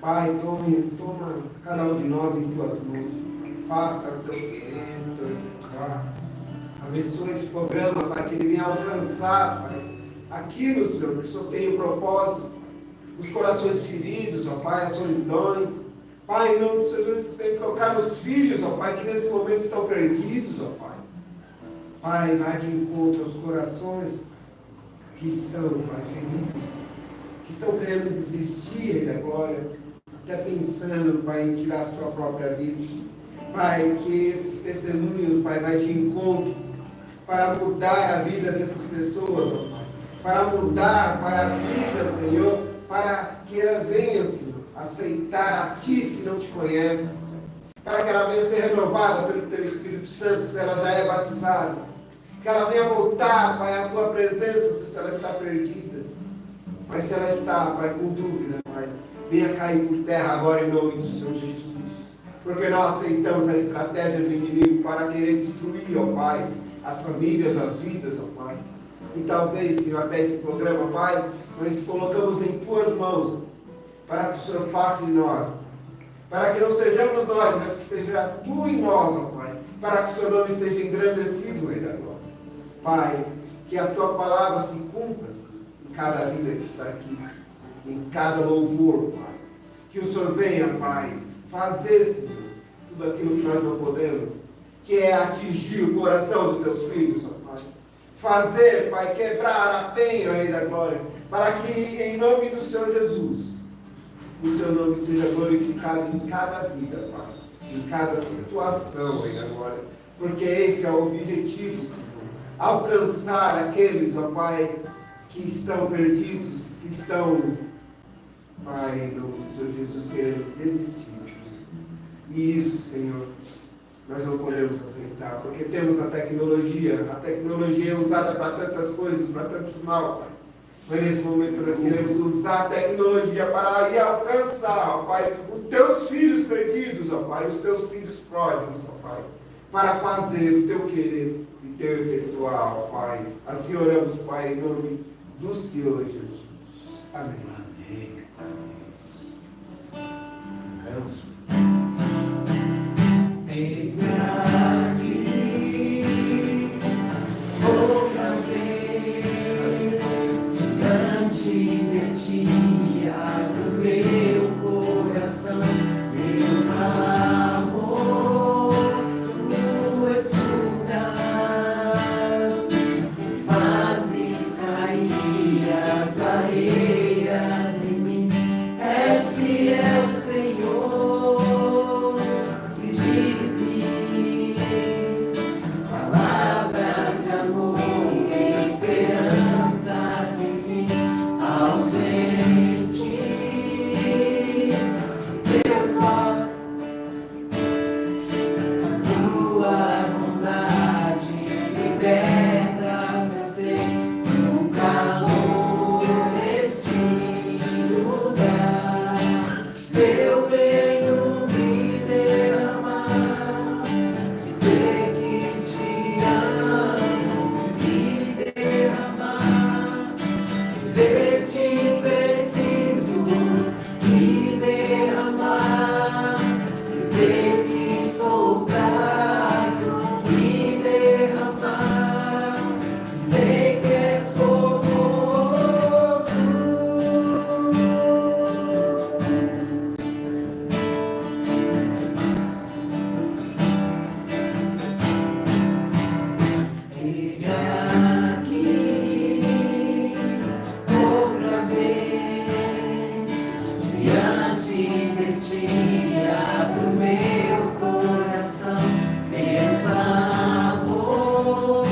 Pai, toma cada um de nós em tuas mãos. Faça o teu querer, o teu vontade. Abençoa esse programa, Pai, que ele venha alcançar, Pai, aquilo, Senhor, que o Senhor tem o propósito, os corações feridos, ó Pai, as solidões. Pai, em nome do Senhor Jesus, vem tocar nos filhos, ó Pai, que nesse momento estão perdidos, ó Pai. Pai, vai de encontro aos corações que estão, Pai, feridos, que estão querendo desistir da glória, até pensando, Pai, em tirar a sua própria vida. Pai, que esses testemunhos, Pai, vai de encontro para mudar a vida dessas pessoas, ó Pai. Para mudar, Pai, a vida, Senhor, para que ela venha, Senhor, aceitar a Ti se não te conhece. Para que ela venha ser renovada pelo Teu Espírito Santo, se ela já é batizada. Que ela venha voltar, Pai, à Tua presença, se ela está perdida. Mas se ela está, Pai, com dúvida, Pai, venha cair por terra agora em nome do Senhor Jesus. Porque nós aceitamos a estratégia do inimigo para querer destruir, ó Pai, as famílias, as vidas, ó Pai. E talvez, Senhor, até esse programa, Pai, nós colocamos em Tuas mãos, para que o Senhor faça em nós. Para que não sejamos nós, mas que seja Tu em nós, ó Pai. Para que o Seu nome seja engrandecido, Rei da Glória. Pai, que a tua palavra se cumpra em cada vida que está aqui, em cada louvor, Pai. Que o Senhor venha, Pai, fazer, Senhor, tudo aquilo que nós não podemos, que é atingir o coração dos teus filhos, ó Pai. Fazer, Pai, quebrar a penha, Rei da Glória, para que, em nome do Senhor Jesus, o seu nome seja glorificado em cada vida, Pai, em cada situação, Rei da Glória, porque esse é o objetivo, Senhor. Alcançar aqueles, ó Pai, que estão perdidos, que estão, Pai, em nome do Senhor Jesus, querendo desistir, Senhor. E isso, Senhor, nós não podemos aceitar, porque temos a tecnologia é usada para tantas coisas, para tantos mal, Pai. Mas nesse momento nós queremos usar a tecnologia para ir alcançar, ó Pai, os teus filhos perdidos, ó Pai, os teus filhos pródigos, ó Pai, para fazer o teu querer e teu efetuar, ó Pai. Assim oramos, Pai, em nome do Senhor Jesus. Amém. Vamos. Eis-me aqui, outra vez, diante de ti, abro meu coração, meu amor, tu escutas, fazes cair as barreiras em mim, és fiel, Senhor, que diz-me palavras de amor, esperanças sem fim, ausente, teu toque, tua bondade liberta meu ser no calor deste lugar. Eu venho me derramar, dizer que te amo, me derramar, dizer te preciso, me derramar, dizer que sou grato, me derramar, dizer que és formoso. Eis-me aqui, outra vez, diante de ti, abro meu coração, meu clamor,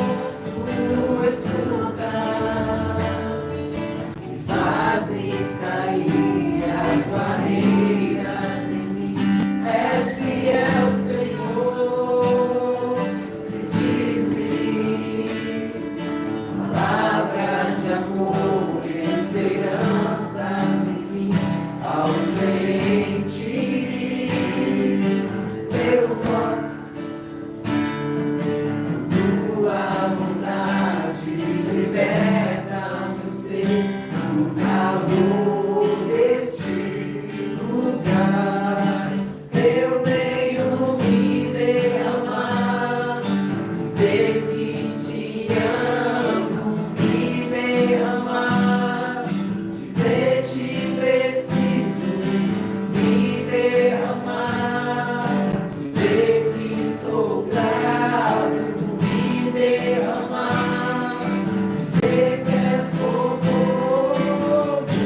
tu escutas, e fazes cair as barreiras em mim, és fiel, Senhor, que dizes palavras de amor, esperanças, enfim, ausente, teu toque, tua bondade liberta meu ser no calor deste lugar. Eu venho me derramar, dizer que te amo, me derramar, dizer te preciso, me derramar, dizer que sou grato, me derramar, dizer que és formoso, me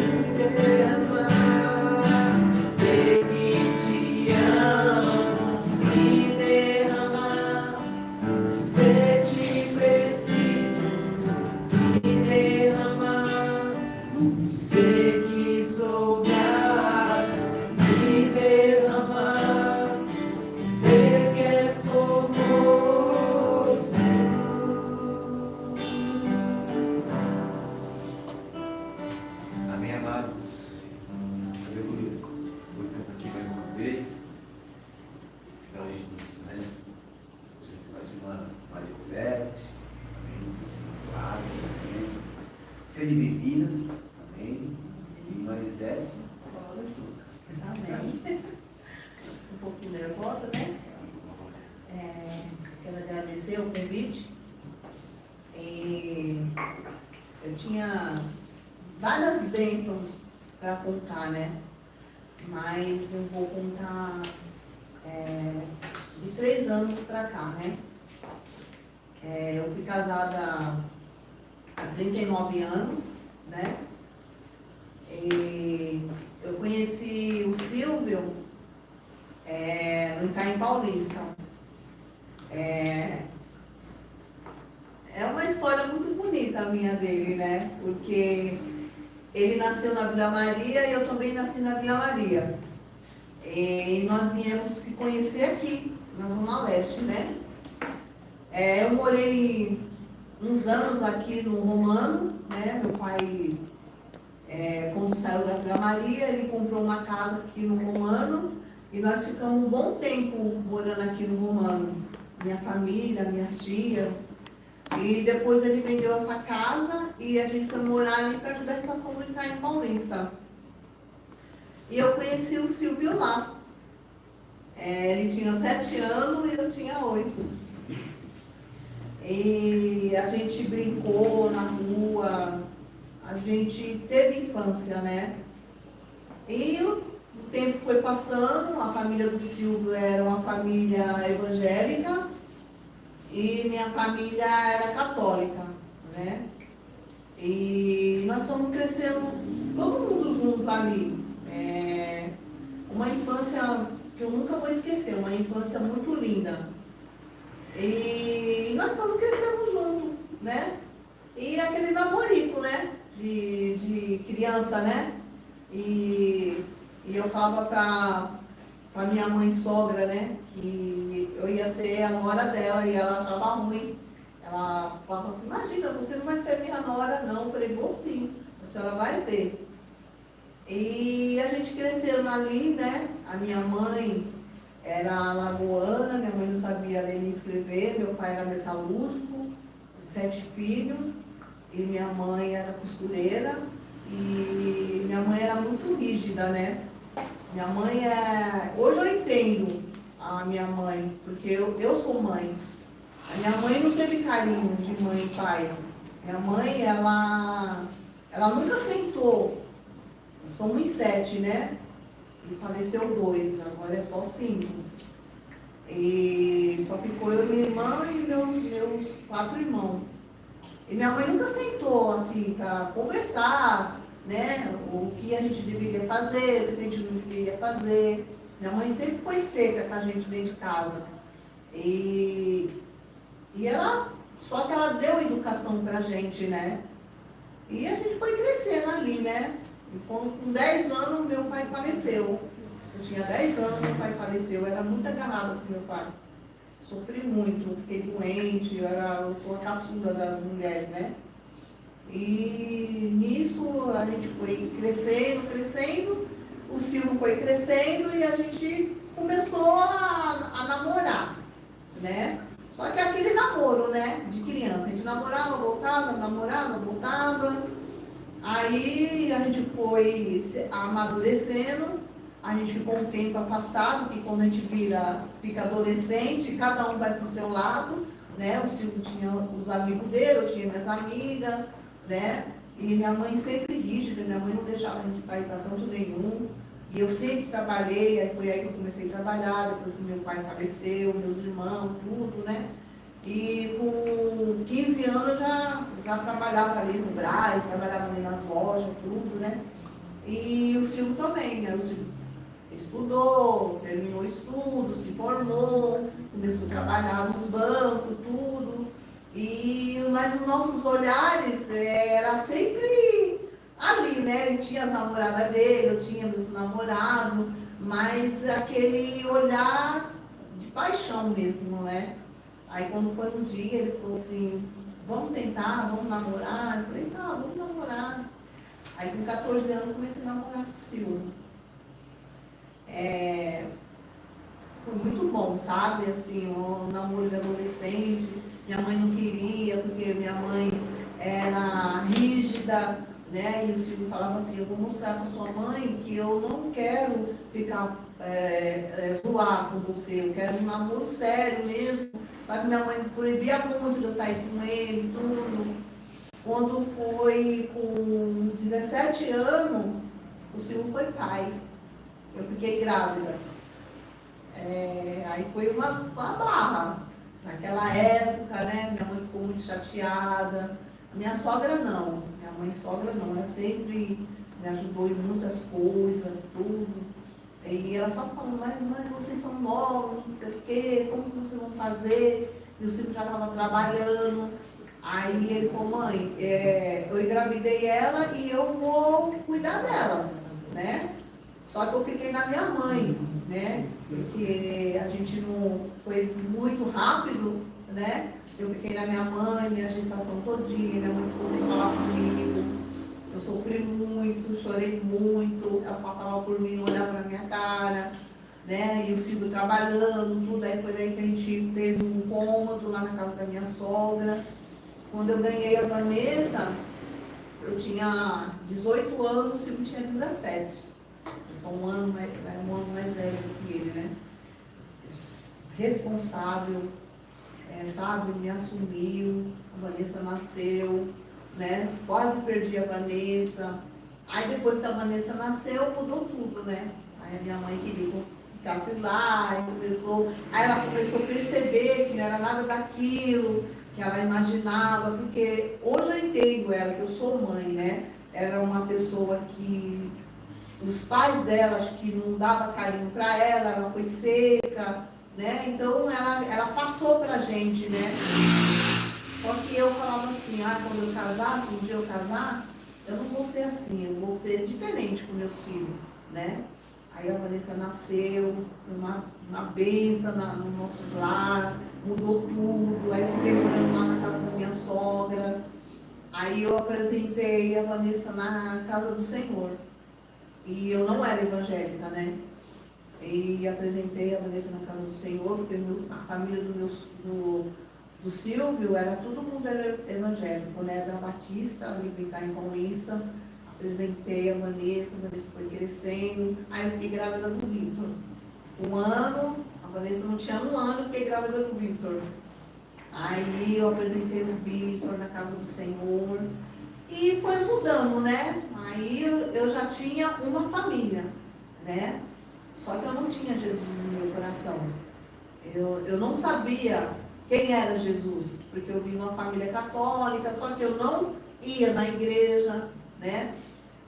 derramar, dizer que te amo, me derramar, dizer te preciso, me derramar, dizer que sou grato, me derramar, dizer que és formoso. Amém, amados. Aleluia. Vamos cantar aqui mais uma vez. Está hoje com a irmã Maria Ivete. Amém. Flávia. Amém. Sejam bem-vindas. Amém. Irmã Elisete. Amém. Um pouquinho nervosa, né? Quero agradecer o convite. E Eu tinha várias bênçãos para contar, né? Mas eu vou contar de 3 anos para cá, né? Eu fui casada há 39 anos, né? E eu conheci o Silvio no Itaim Paulista. É uma história muito bonita a minha dele, né? Porque ele nasceu na Vila Maria e eu também nasci na Vila Maria. E nós viemos se conhecer aqui, na Zona Leste, né? Eu morei uns anos aqui no Romano, né? Meu pai, quando saiu da Vila Maria, ele comprou uma casa aqui no Romano e nós ficamos um bom tempo morando aqui no Romano. Minha família, minhas tias. E depois ele vendeu essa casa e a gente foi morar ali perto da estação do Itaim Paulista. E eu conheci o Silvio lá. Ele tinha 7 anos e eu tinha 8. E a gente brincou na rua, a gente teve infância, né? E o tempo foi passando, a família do Silvio era uma família evangélica e minha família era católica, né? E nós fomos crescendo, todo mundo junto ali. Uma infância que eu nunca vou esquecer, uma infância muito linda. E nós fomos crescendo junto, né? E aquele namorico, né? De criança, né? E eu falava pra minha mãe sogra, né? Que eu ia ser a nora dela e ela achava ruim. Ela falava assim, imagina, você não vai ser minha nora, não. Eu falei, vou sim, a senhora vai ver. E a gente cresceu ali, né? A minha mãe era lagoana, minha mãe não sabia ler nem escrever, meu pai era metalúrgico, 7 filhos, e minha mãe era costureira, e minha mãe era muito rígida, né? Minha mãe hoje eu entendo a minha mãe, porque eu sou mãe. A minha mãe não teve carinho de mãe e pai. Minha mãe, ela nunca sentou. Somos 7, né? E faleceu 2, agora é só 5. E só ficou eu, minha irmã e meus 4 irmãos. E minha mãe nunca sentou assim para conversar, né? O que a gente deveria fazer, o que a gente não deveria fazer. Minha mãe sempre foi seca com a gente dentro de casa. E ela, só que ela deu educação pra gente, né? E a gente foi crescendo ali, né? E com 10 anos, meu pai faleceu. Eu tinha 10 anos, meu pai faleceu. Eu era muito agarrada com meu pai. Sofri muito, fiquei doente. Eu sou a caçula das mulheres, né? E nisso a gente foi crescendo. O Silvio foi crescendo e a gente começou a namorar, né? Só que aquele namoro, né? De criança. A gente namorava, voltava, namorava, voltava. Aí a gente foi amadurecendo, a gente ficou um tempo afastado, que quando a gente fica adolescente, cada um vai para o seu lado, né? O Silvio tinha os amigos dele, eu tinha minhas amigas, né? E minha mãe sempre rígida, minha mãe não deixava a gente sair para canto nenhum. E eu sempre trabalhei, aí foi aí que eu comecei a trabalhar, depois que meu pai faleceu, meus irmãos, tudo, né? E com 15 anos eu já trabalhava ali no Brás, trabalhava ali nas lojas, tudo, né? E o Silvio também, né? O Silvio estudou, terminou estudo, se formou, começou a trabalhar nos bancos, tudo. Mas os nossos olhares era sempre ali, né? Ele tinha as namoradas dele, eu tinha meus namorados, mas aquele olhar de paixão mesmo, né? Aí quando foi um dia, ele falou assim, vamos tentar, vamos namorar? Eu falei, tá, vamos namorar. Aí com 14 anos eu comecei a namorar com o Silvio. Foi muito bom, sabe? Assim, um namoro de adolescente. Minha mãe não queria, porque minha mãe era rígida, né? E o Silvio falava assim, eu vou mostrar para sua mãe que eu não quero ficar zoar com você, eu quero um namoro sério mesmo. Sabe, minha mãe proibia muito de eu sair com ele, tudo. Quando foi com 17 anos, o Silvio foi pai. Eu fiquei grávida. Aí foi uma barra. Naquela época, né? Minha mãe ficou muito chateada. A minha sogra não. Minha mãe sogra não. Ela sempre me ajudou em muitas coisas, tudo. E ela só falando, mas mãe, vocês são novos, não sei o quê, como que vocês vão fazer? E o Silvio já estava trabalhando. Aí ele falou, mãe, eu engravidei ela e eu vou cuidar dela, né? Só que eu fiquei na minha mãe, né? Porque a gente não foi muito rápido, né? Eu fiquei na minha mãe, minha gestação todinha, minha mãe ficou sem falar comigo. Eu sofri muito, chorei muito, ela passava por mim, não olhava na minha cara, né? E o Silvio trabalhando, tudo. Aí foi daí que a gente fez um cômodo lá na casa da minha sogra. Quando eu ganhei a Vanessa, eu tinha 18 anos, o Silvio tinha 17. Eu sou um ano mais velho do que ele, né? Responsável, sabe? Me assumiu, a Vanessa nasceu, né? Quase perdi a Vanessa. Aí depois que a Vanessa nasceu, mudou tudo, né? Aí a minha mãe queria que eu ficasse lá, aí ela começou a perceber que não era nada daquilo que ela imaginava, porque hoje eu entendo ela, que eu sou mãe, né? Era uma pessoa que os pais dela, acho que não dava carinho para ela foi seca, né? Então ela passou pra gente, né? Só que eu falava assim, quando eu casasse, um dia eu casar, eu não vou ser assim, eu vou ser diferente com meus filhos, né? Aí a Vanessa nasceu, foi uma bênção no nosso lar, mudou tudo. Aí eu fiquei morando lá na casa da minha sogra. Aí eu apresentei a Vanessa na casa do Senhor. E eu não era evangélica, né? E apresentei a Vanessa na casa do Senhor, porque a família do Silvio, todo mundo era evangélico, né? Da Batista, ali em Paulista. Apresentei a Vanessa foi crescendo. Aí eu fiquei grávida do Vitor. Um ano, a Vanessa não tinha um ano, eu fiquei grávida do Vitor. Aí eu apresentei o Vitor na casa do Senhor. E foi mudando, né? Aí eu já tinha uma família, né? Só que eu não tinha Jesus no meu coração. Eu não sabia quem era Jesus, porque eu vim de uma família católica, só que eu não ia na igreja, né?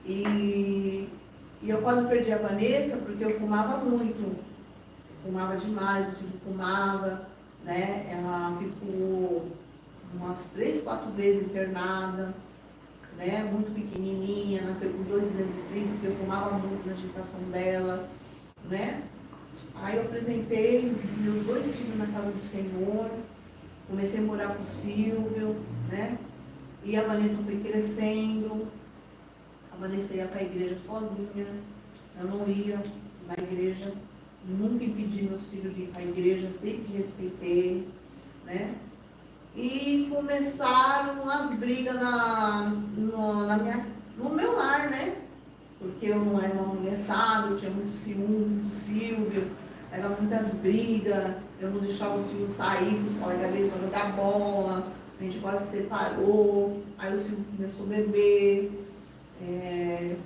E eu quase perdi a Vanessa porque eu fumava muito. Eu fumava demais, o Silvio fumava, né? Ela ficou umas 3, 4 vezes internada, né? Muito pequenininha, nasceu com 2,230, porque eu fumava muito na gestação dela, né? Aí eu apresentei meus 2 filhos na casa do Senhor, comecei a morar com o Silvio, né? E a Vanessa foi crescendo. A Vanessa ia para a igreja sozinha, eu não ia na igreja, nunca impedi meus filhos de ir para a igreja, sempre respeitei, né? E começaram as brigas no meu lar, né? Porque eu não era uma mulher sábia, eu tinha muito ciúme do Silvio, eram muitas brigas, eu não deixava o Silvio sair com os colegas dele para jogar bola, a gente quase se separou, aí o Silvio começou a beber.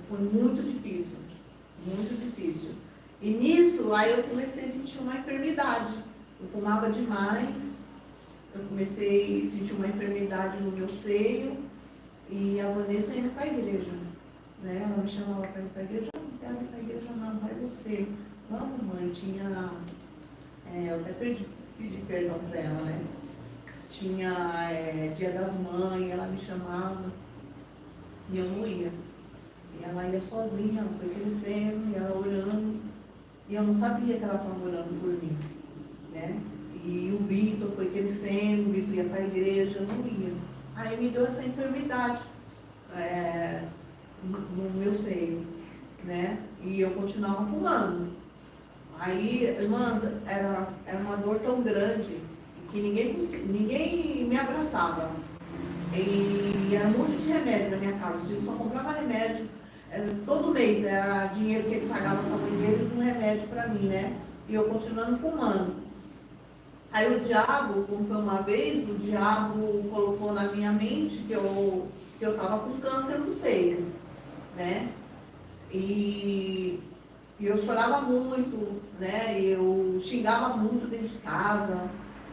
Foi muito difícil, muito difícil. E nisso, aí eu comecei a sentir uma enfermidade. Eu fumava demais, eu comecei a sentir uma enfermidade no meu seio, e a Vanessa indo para a igreja, né? Ela me chamava para ir para a igreja, eu não quero ir para a igreja não, vai você. Vamos, mãe, eu até pedi perdão para ela, né? Tinha Dia das Mães, ela me chamava, e eu não ia. E ela ia sozinha, ela foi crescendo, e ela orando, e eu não sabia que ela estava orando por mim, né? E o Vitor foi crescendo, o Vitor ia para a igreja, eu não ia. Aí me deu essa enfermidade no meu seio, né? E eu continuava fumando. Aí, irmãs, era uma dor tão grande que ninguém me abraçava. E era um monte de remédio na minha casa, o Silvio só comprava remédio. Todo mês era dinheiro que ele pagava para a mãe dele com remédio para mim, né? E eu continuando fumando. Aí o diabo, como foi uma vez, o diabo colocou na minha mente que eu que eu estava com câncer no seio, né? E eu chorava muito, né? Eu xingava muito dentro de casa,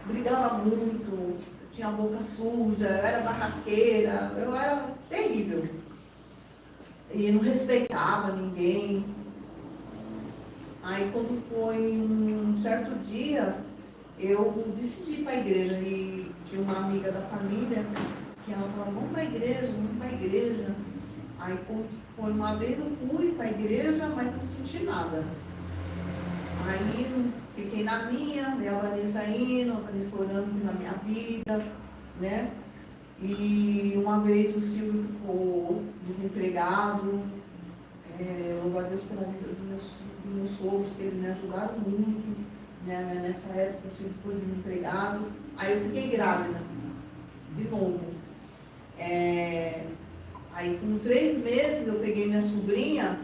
brigava muito, tinha a boca suja, eu era barraqueira, eu era terrível. E não respeitava ninguém. Aí quando foi um certo dia, eu decidi ir para a igreja. E tinha uma amiga da família que ela falou, vamos para a igreja, vamos para a igreja. Aí quando foi uma vez eu fui para a igreja, mas não senti nada. Aí fiquei na minha, a Vanessa indo, a Vanessa orando na minha vida, né? E uma vez o Silvio ficou desempregado, louvo a Deus pela vida dos meus sogros, que eles me ajudaram muito, né? Nessa época o Silvio ficou desempregado, aí eu fiquei grávida, de novo. Aí com 3 meses eu peguei minha sobrinha,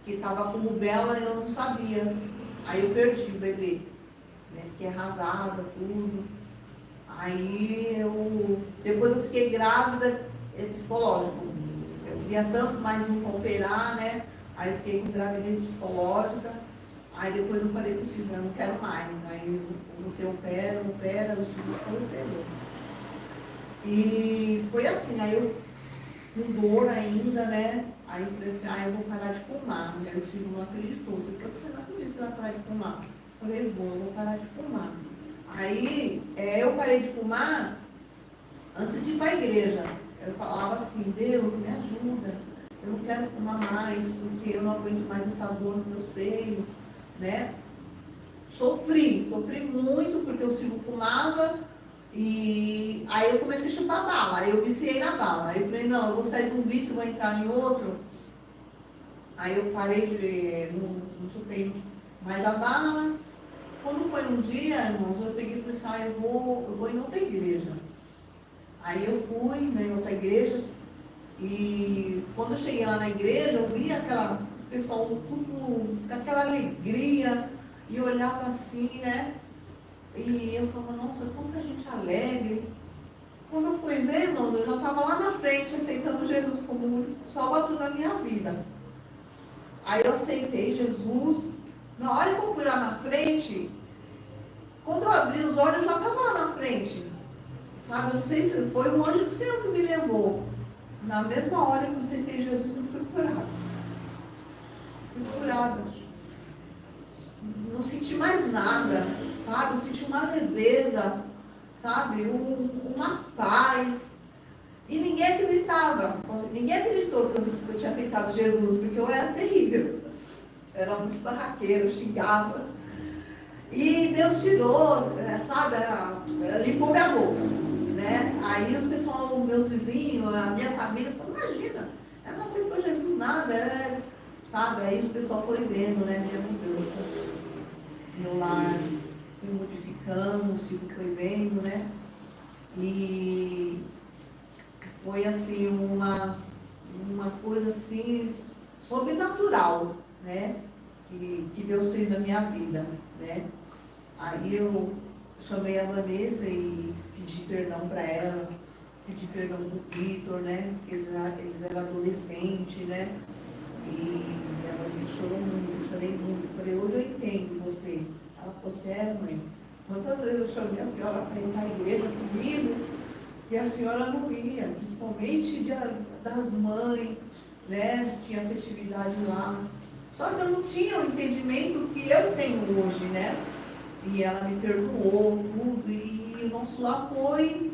que estava com rubéola e eu não sabia, aí eu perdi o bebê, né? Fiquei arrasada, tudo. Aí depois eu fiquei grávida, psicológico. Eu queria tanto mais um para operar, né? Aí eu fiquei com gravidez psicológica. Aí depois eu falei para o Silvio, eu não quero mais. Aí você opera, o Silvio operou. E foi assim, aí eu com dor ainda, né? Aí eu falei assim, eu vou parar de fumar. Aí o Silvio não acreditou. Você falou assim, não acredito que você vai parar de fumar. Eu falei, eu vou parar de fumar. Aí eu parei de fumar antes de ir para a igreja. Eu falava assim, Deus, me ajuda, eu não quero fumar mais, porque eu não aguento mais essa dor no meu seio, né? Sofri muito, porque o Silvio fumava, e aí eu comecei a chupar bala, aí eu viciei na bala. Aí eu falei, não, eu vou sair de um vício, vou entrar em outro. Aí eu parei não chupei mais a bala. Quando foi um dia, irmãos, eu peguei e falei assim, eu vou em outra igreja. Aí eu fui, né, em outra igreja, e quando eu cheguei lá na igreja, eu vi o pessoal tudo com aquela alegria, e olhava assim, né, e eu falava, nossa, quanta gente alegre. Quando eu fui ver, irmãos, eu já estava lá na frente, aceitando Jesus como salvador da minha vida. Aí eu aceitei Jesus. Na hora que eu fui lá na frente, quando eu abri os olhos, eu já estava lá na frente. Sabe, eu não sei se foi um anjo do Senhor que me levou. Na mesma hora que eu aceitei Jesus, eu fui curada. Fui curada. Não senti mais nada, sabe? Eu senti uma leveza, sabe? Uma paz. E ninguém acreditava. Ninguém acreditou que eu tinha aceitado Jesus, porque eu era terrível. Eu era muito barraqueira, eu xingava. E Deus tirou, sabe? Limpou minha boca, né? Aí os pessoal, meus vizinhos, a minha família, falou, imagina, ela não aceitou Jesus nada, sabe? Aí o pessoal foi vendo, né? Minha mudança. Meu lar foi modificando, o Silvio foi vendo, né? E foi assim, uma coisa assim, sobrenatural, né? Que Deus fez na minha vida, né? Aí eu chamei a Vanessa e pedi perdão para ela, pedi perdão para o Vitor, né? Porque eles eram adolescentes, né? E a Vanessa chorou muito, eu chorei muito. Eu falei, hoje eu entendo você. Ela falou, sério, mãe? Quantas vezes eu chamei a senhora para ir na igreja comigo e a senhora não ia, principalmente dia das mães, né? Tinha festividade lá. Só que eu não tinha o entendimento que eu tenho hoje, né? E ela me perdoou, tudo, e o nosso lar foi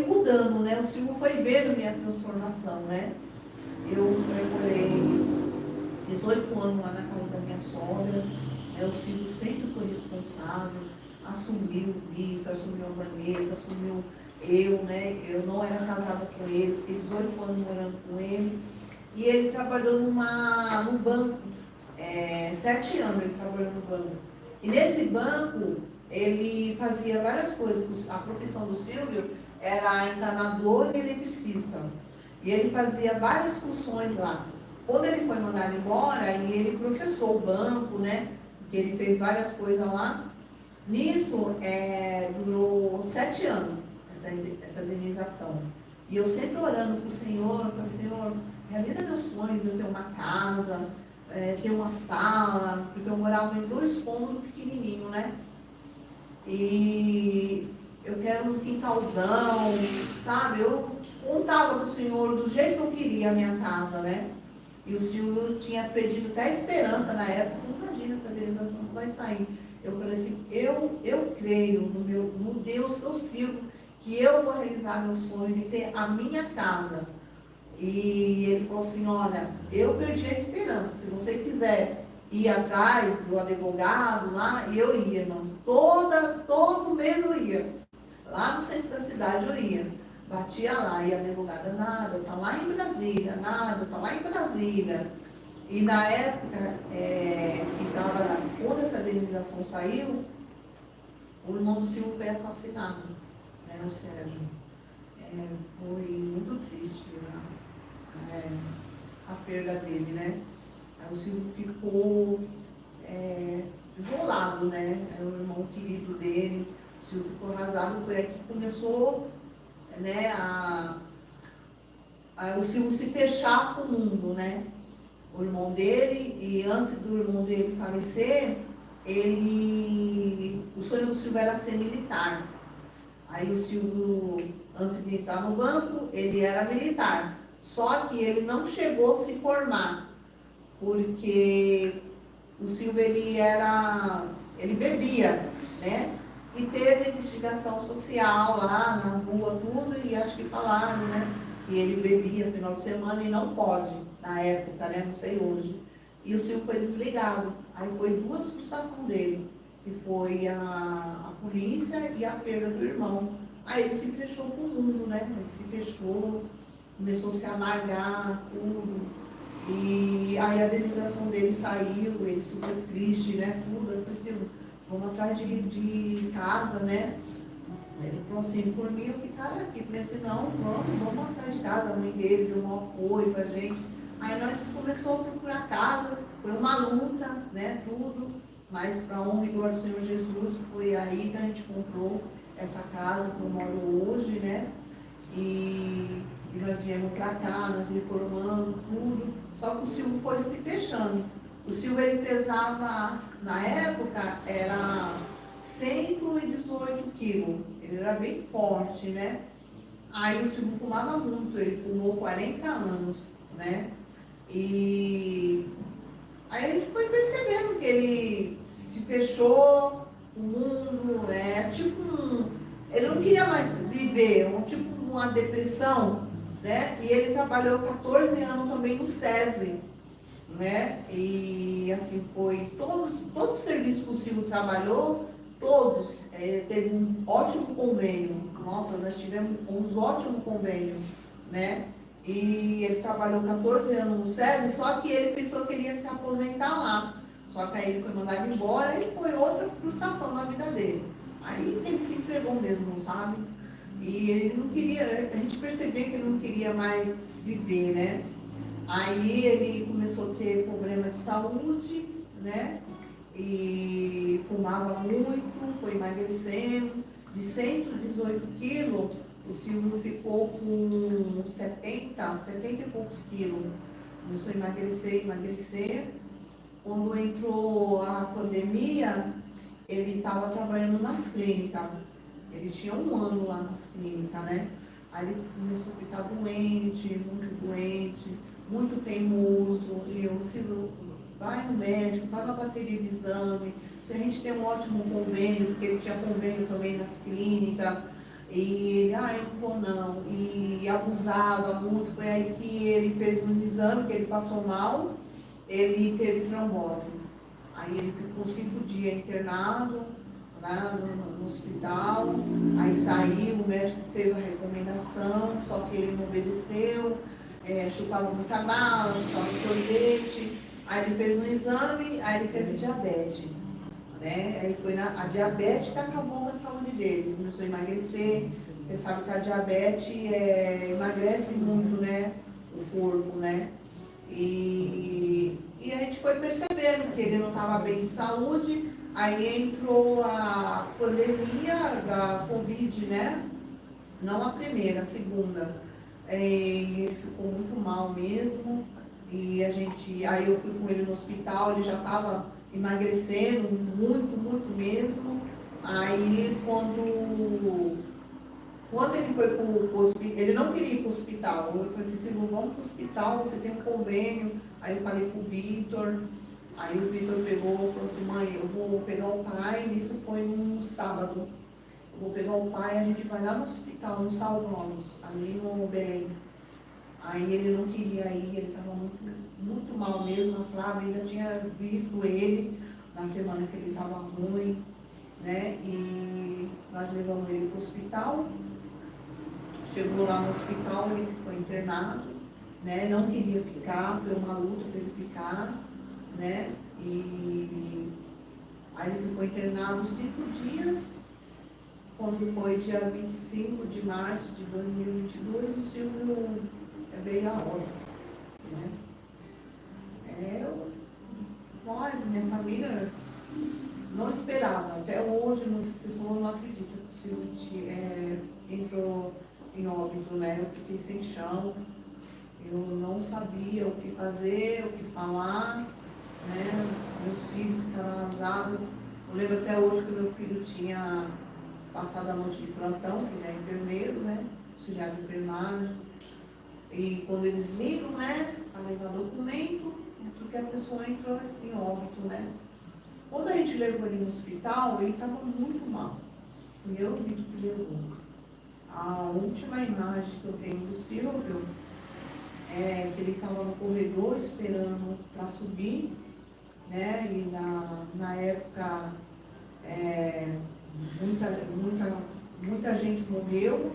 mudando, né? O Silvio foi vendo minha transformação, né? Eu morei 18 anos lá na casa da minha sogra, o Silvio sempre foi responsável, assumiu o Vitor, assumiu a Vanessa, assumiu eu, né? Eu não era casada com ele, fiquei 18 anos morando com ele. E ele trabalhou num banco, 7 anos ele trabalhou no banco. E nesse banco, ele fazia várias coisas. A profissão do Silvio era encanador e eletricista. E ele fazia várias funções lá. Quando ele foi mandado embora, aí ele processou o banco, né? Porque ele fez várias coisas lá. Nisso, durou 7 anos, essa indenização. E eu sempre orando para o Senhor, eu falei, Senhor, realiza meu sonho de eu ter uma casa, ter uma sala, porque eu morava em 2 cômodos pequenininhos, né? E eu quero um quintalzão, sabe? Eu contava para o Senhor do jeito que eu queria a minha casa, né? E o Senhor tinha perdido até a esperança na época. Imagina, essa realização não vai sair. Eu falei assim, eu creio no Deus que eu sirvo, que eu vou realizar meu sonho de ter a minha casa. E ele falou assim, olha, eu perdi a esperança, se você quiser ir atrás do advogado lá, e eu ia, irmãos, todo mês eu ia, lá no centro da cidade eu ia, batia lá, e a advogada, nada, tá lá em Brasília, nada, tá lá em Brasília. E na época, quando essa indenização saiu, o irmão do Silvio foi assassinado, né, o Sérgio. Foi muito triste, né, a perda dele, né? Aí o Silvio ficou isolado, né? Era o irmão querido dele, o Silvio ficou arrasado, foi aí que começou, né, o Silvio se fechar com o mundo, né? O irmão dele, e antes do irmão dele falecer, o sonho do Silvio era ser militar. Aí o Silvio, antes de entrar no banco, ele era militar. Só que ele não chegou a se formar, porque o Silvio, ele bebia, né? E teve investigação social lá na rua, tudo, e acho que falaram, né? Que ele bebia no final de semana e não pode, na época, né? Não sei hoje. E o Silvio foi desligado. Aí foi 2 frustrações dele, que foi a polícia e a perda do irmão. Aí ele se fechou com o mundo, né? Ele se fechou, começou a se amargar, tudo. E aí a indenização dele saiu, ele super triste, né? Tudo. Eu falei assim, vamos atrás de casa, né? Ele falou assim, por mim eu ficaria aqui. Eu falei assim, não, vamos atrás de casa. A mãe dele deu um apoio pra gente. Aí nós começamos a procurar casa, foi uma luta, né? Tudo. Mas para honra e glória do Senhor Jesus, foi aí que a gente comprou essa casa que eu moro hoje, né? E nós viemos para cá, nós reformando tudo. Só que o Silvio foi se fechando. O Silvio, ele pesava, na época, era 118 quilos. Ele era bem forte, né? Aí o Silvio fumava muito, ele fumou 40 anos, né? E aí a gente foi percebendo que ele se fechou, o mundo, ele não queria mais viver, tipo uma depressão, né? E ele trabalhou 14 anos também no SESI, né? E assim, foi todos os serviços que o Silvio trabalhou, todos, teve um ótimo convênio. Nossa, nós tivemos uns ótimos convênios, né? E ele trabalhou 14 anos no SESI, só que ele pensou que ele ia se aposentar lá. Só que aí ele foi mandado embora e foi outra frustração na vida dele. Aí ele se entregou mesmo, sabe? E ele não queria, a gente percebia que ele não queria mais viver, né? Aí ele começou a ter problema de saúde, né? E fumava muito, foi emagrecendo. De 118 quilos, o Silvio ficou com 70 e poucos quilos. Começou a emagrecer. Quando entrou a pandemia, ele estava trabalhando nas clínicas. Ele tinha 1 ano lá nas clínicas, né? Aí ele começou a ficar doente, muito teimoso. E eu, Silvio, vai no médico, faz uma bateria de exame. Se a gente tem um ótimo convênio, porque ele tinha convênio também nas clínicas. E ele, eu não vou não. E abusava muito. Foi aí que ele fez um exame, que ele passou mal. Ele teve trombose. Aí ele ficou 5 dias internado lá no hospital. Aí saiu, o médico fez a recomendação, só que ele não obedeceu, chupava muita bala, chupava sorvete. Aí ele fez um exame, aí ele teve diabetes. Né? Aí foi a diabetes que acabou com a saúde dele. Ele começou a emagrecer. Você sabe que a diabetes emagrece muito, né? O corpo, né? E a gente foi percebendo que ele não estava bem de saúde. Aí entrou a pandemia da Covid, né? Não a primeira, a segunda. ele ficou muito mal mesmo. E aí eu fui com ele no hospital, ele já estava emagrecendo muito, muito mesmo. Aí quando ele foi para o hospital, ele não queria ir para o hospital. Eu falei assim, Silvio, vamos para o hospital, você tem um convênio. Aí eu falei para o Vitor. Aí o Vitor pegou e falou assim, mãe, eu vou pegar o pai, isso foi num sábado. Eu vou pegar o pai, a gente vai lá no hospital, no São Ramos, ali no Belém. Aí ele não queria ir, ele estava muito, muito mal mesmo. A Flávia ainda tinha visto ele na semana que ele estava ruim, né? E nós levamos ele para o hospital. Chegou lá no hospital, ele ficou internado, né? Não queria ficar, foi uma luta para ele ficar, né? E aí ele ficou internado 5 dias. Quando foi dia 25 de março de 2022, o Silvio veio a óbito, né? Nós, minha família, não esperava. Até hoje, muitas pessoas não acreditam que o Silvio entrou em óbito, né? Eu fiquei sem chão, eu não sabia o que fazer, o que falar, né? Meus filhos ficaram arrasados. Eu lembro até hoje que meu filho tinha passado a noite de plantão, que ele é enfermeiro, né? Auxiliar de enfermagem. E quando eles ligam, né, para levar documento, é porque a pessoa entrou em óbito, né? Quando a gente levou ele no hospital, ele estava muito mal. E eu vi que levou. A última imagem que eu tenho do Silvio é que ele estava no corredor esperando para subir, né? E na época muita gente morreu,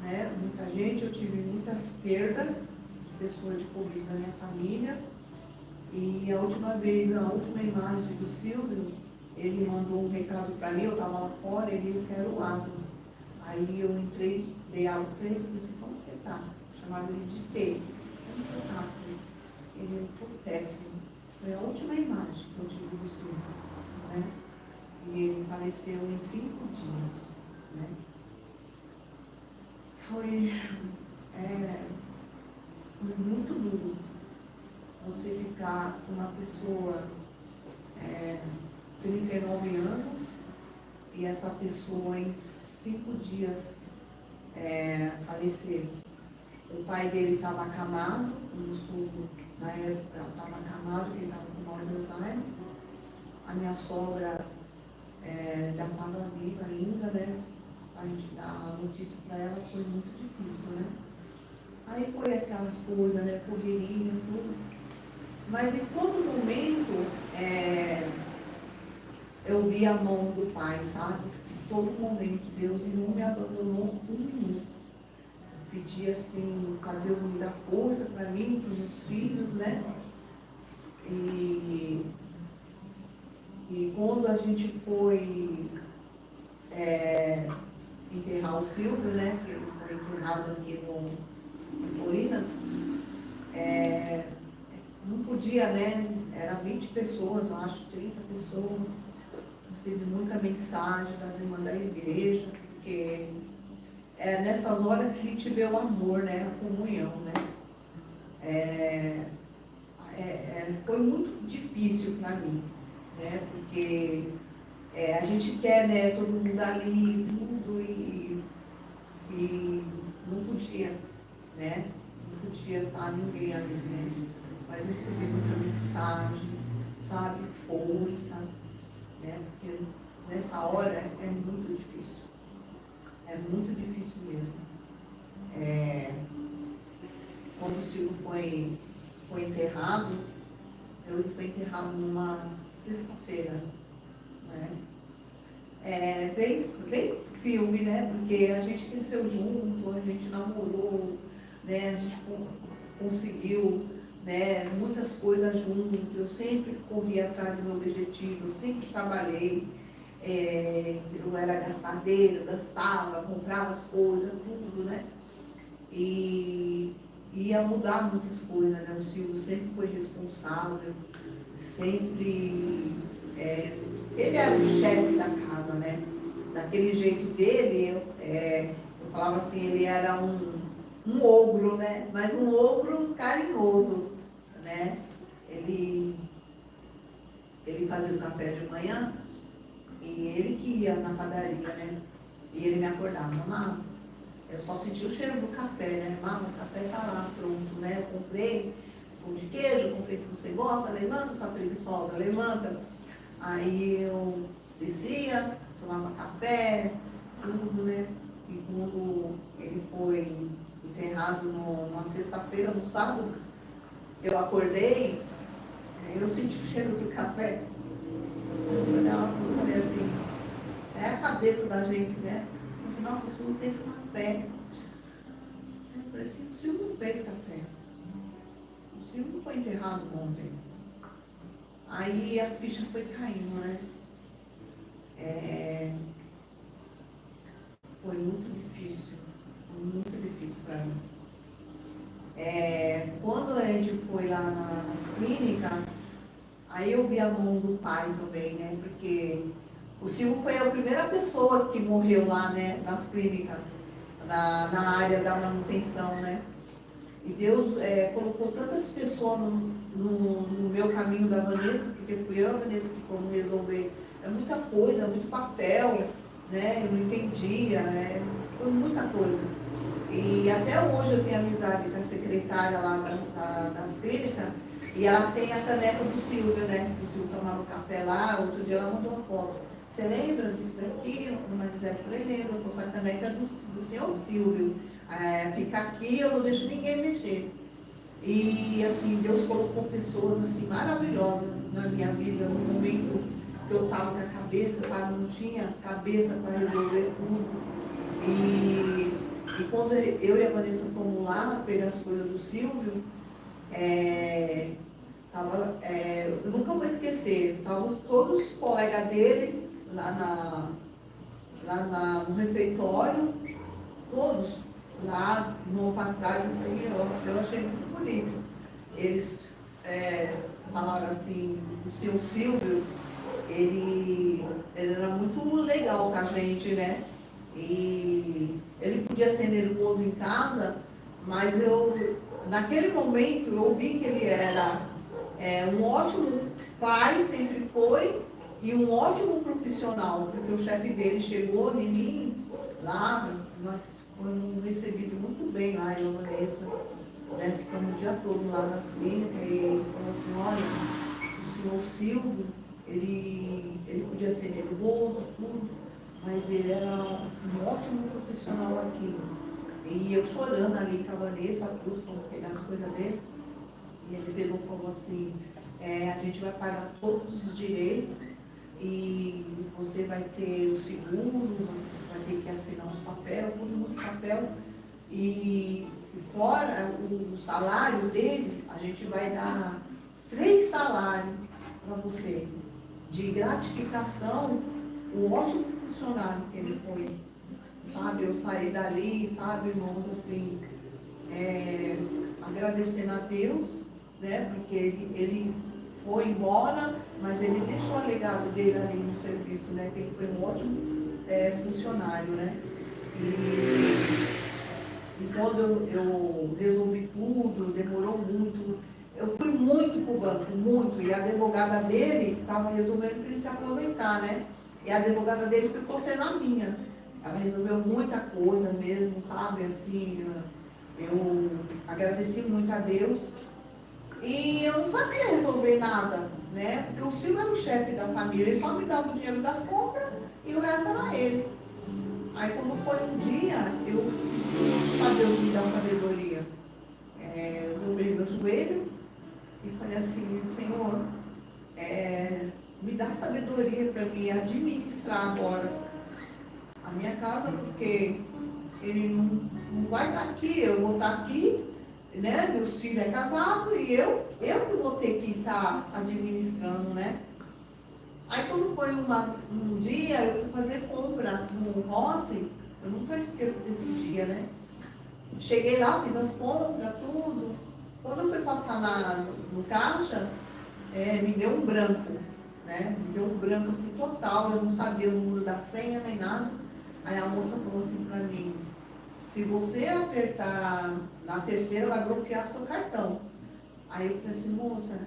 né? Muita gente, eu tive muitas perdas de pessoas de Covid na minha família. E a última imagem do Silvio, ele mandou um recado para mim, eu estava lá fora, eu quero água. Aí eu entrei, dei água para ele, falei assim, como você está? Chamava ele de T. Como você está? Ele ficou péssimo. Foi a última imagem que eu tive do Silvio, né? E ele faleceu em 5 dias, né? Foi muito duro você ficar com uma pessoa 39 anos e essa pessoa em 5 dias falecer. O pai dele estava acamado, no sul, na época estava acamado, porque ele estava com mal de Alzheimer. A minha sogra ainda estava viva ainda, né? A gente dar a notícia para ela foi muito difícil, né? Aí foi aquelas coisas, né? Correria, tudo. Mas em todo momento eu vi a mão do Pai, sabe? Em todo momento Deus não me abandonou um minuto. Eu pedi assim, para Deus me dar força para mim, para os meus filhos, né? E quando a gente foi enterrar o Silvio, né? Que ele foi enterrado aqui em Colinas, não podia, né? Era 20 pessoas, eu acho, 30 pessoas. Recebi muita mensagem das irmãs da igreja, porque nessas horas que a gente vê o amor, né? A comunhão, né? Foi muito difícil para mim, né? Porque a gente quer, né, todo mundo ali, tudo, e não podia, né? Não podia estar ninguém ali, né? Mas eu recebi muita mensagem, sabe? Força, né? Porque nessa hora é muito difícil. É muito difícil mesmo. Quando o Silvio foi enterrado, ele foi enterrado numa sexta-feira, né? Bem filme, né? Porque a gente cresceu junto, a gente namorou, né? A gente conseguiu, né, muitas coisas juntos. Eu sempre corri atrás do meu objetivo, eu sempre trabalhei. Eu era gastadeira, gastava, comprava as coisas, tudo, né? E ia mudar muitas coisas, né? O Silvio sempre foi responsável, sempre... ele era o chefe da casa, né? Daquele jeito dele, eu falava assim, ele era um ogro, né? Mas um ogro carinhoso, né? Ele fazia o café de manhã e ele que ia na padaria, né? E ele me acordava, mamãe, eu só senti o cheiro do café, né? Mamãe, o café tá lá pronto, né? Eu comprei pão de queijo, comprei o que você gosta, levanta, sua preguiçosa, levanta. Aí eu descia, tomava café, tudo, né? E quando ele foi enterrado numa sexta-feira, no sábado, eu acordei, eu senti o cheiro do café. Eu falei assim, é a cabeça da gente, né? Eu falei, nossa, o senhor não fez café. Eu falei assim, o senhor não fez café. O senhor não foi enterrado ontem. Aí a ficha foi caindo, né? Foi muito difícil para mim. Quando a gente foi lá nas clínicas, aí eu vi a mão do pai também, né? Porque o Silvio foi a primeira pessoa que morreu lá, né? Nas clínicas, na área da manutenção, né? E Deus colocou tantas pessoas no meu caminho da Vanessa, porque fui eu, a Vanessa, que como resolver. É muita coisa, muito papel, né? Eu não entendia, foi muita coisa. E até hoje eu tenho amizade com a secretária lá das clínicas, e ela tem a caneca do Silvio, né? O Silvio tomava café lá, outro dia ela mandou uma foto. Você lembra disso daqui? Mas eu falei, lembro, eu pus a caneca do senhor Silvio. Fica aqui, eu não deixo ninguém mexer. E assim, Deus colocou pessoas assim, maravilhosas na minha vida, no momento que eu estava com a cabeça, sabe, não tinha cabeça para resolver tudo. E quando eu e a Vanessa fomos lá pegar as coisas do Silvio, eu nunca vou esquecer, estavam todos os colegas dele lá no refeitório, todos lá no para trás, assim, eu achei muito bonito. Eles falaram assim, o senhor Silvio, ele era muito legal com a gente, né? E ele podia ser nervoso em casa, mas naquele momento eu vi que ele era um ótimo pai, sempre foi, e um ótimo profissional, porque o chefe dele chegou em mim lá, nós fomos recebidos muito bem lá, eu e a Vanessa, né? Ficamos o dia todo lá nas clínicas, e ele falou assim, olha, o senhor Silvio, ele podia ser nervoso, tudo, mas ele era um ótimo profissional aqui. E eu chorando ali com a Vanessa, tudo, para pegar as coisas dele, e ele pegou e falou assim, a gente vai pagar todos os direitos, e você vai ter o seguro, vai ter que assinar os papéis, tudo muito papel, e fora o salário dele, a gente vai dar 3 salários para você, de gratificação, o ótimo funcionário que ele foi, sabe? Eu saí dali, sabe, irmãos, assim, agradecendo a Deus, né? Porque ele foi embora, mas ele deixou o legado dele ali no serviço, né? Que ele foi um ótimo funcionário, né? E quando eu resolvi tudo, demorou muito, eu fui muito para o banco, muito, e a advogada dele estava resolvendo para ele se aposentar, né? E a advogada dele ficou sendo a minha. Ela resolveu muita coisa mesmo, sabe? Assim, eu agradeci muito a Deus. E eu não sabia resolver nada, né? Porque o Silvio era o chefe da família, ele só me dava o dinheiro das compras e o resto era ele. Aí quando foi um dia, eu pedi para Deus me dar sabedoria. Eu dobrei meu joelho e falei assim, Senhor, me dá sabedoria para me administrar agora a minha casa, porque ele não vai estar aqui, eu vou estar aqui, né? Meus filhos é casado e eu que vou ter que estar administrando, né? Aí quando foi um dia, eu fui fazer compra no Rossi, eu nunca esqueço desse dia, né? Cheguei lá, fiz as compras, tudo. Quando eu fui passar no caixa, me deu um branco, né? Me deu um branco assim total, eu não sabia o número da senha nem nada. Aí a moça falou assim para mim, se você apertar na terceira, vai bloquear o seu cartão. Aí eu falei assim, moça,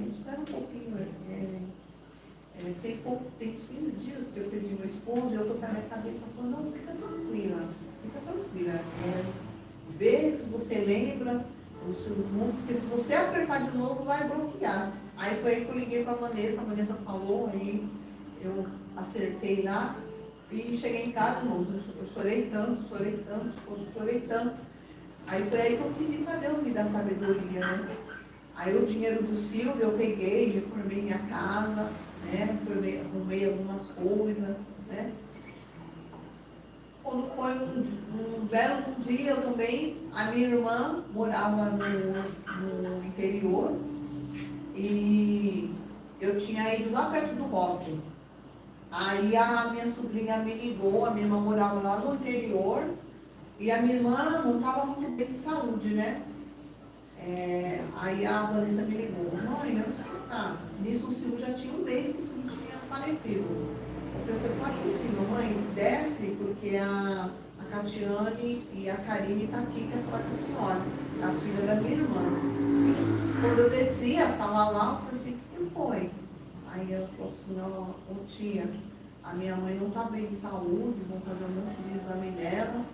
espera um pouquinho, tem 15 dias que eu perdi meu esposo, e eu tô com a minha cabeça falando, não, fica tranquila. Vê se você lembra, porque se você apertar de novo, vai bloquear. Aí foi aí que eu liguei para a Vanessa falou, aí eu acertei lá e cheguei em casa, não, eu chorei tanto. Aí foi aí que eu pedi para Deus me dar sabedoria, né? Aí o dinheiro do Silvio eu peguei, reformei minha casa, né? Arrumei algumas coisas, né? Quando foi um belo dia, eu também, a minha irmã morava no interior e eu tinha ido lá perto do Rossi. Aí a minha sobrinha me ligou, a minha irmã morava lá no interior e a minha irmã não estava muito bem de saúde, né? Aí a Vanessa me ligou, mãe, eu sei que tá. Nisso o Silvio já tinha um mês que o Silvio tinha falecido. Eu falei, pode aqui em cima, mãe, desce, porque a Catiane e a Karine estão aqui, quer falar com a senhora, as filhas da minha irmã. Quando eu desci, ela estava lá, eu falei assim, o que foi? Aí ela falou assim, ô tia, a minha mãe não está bem de saúde, vão fazer um monte de exame dela,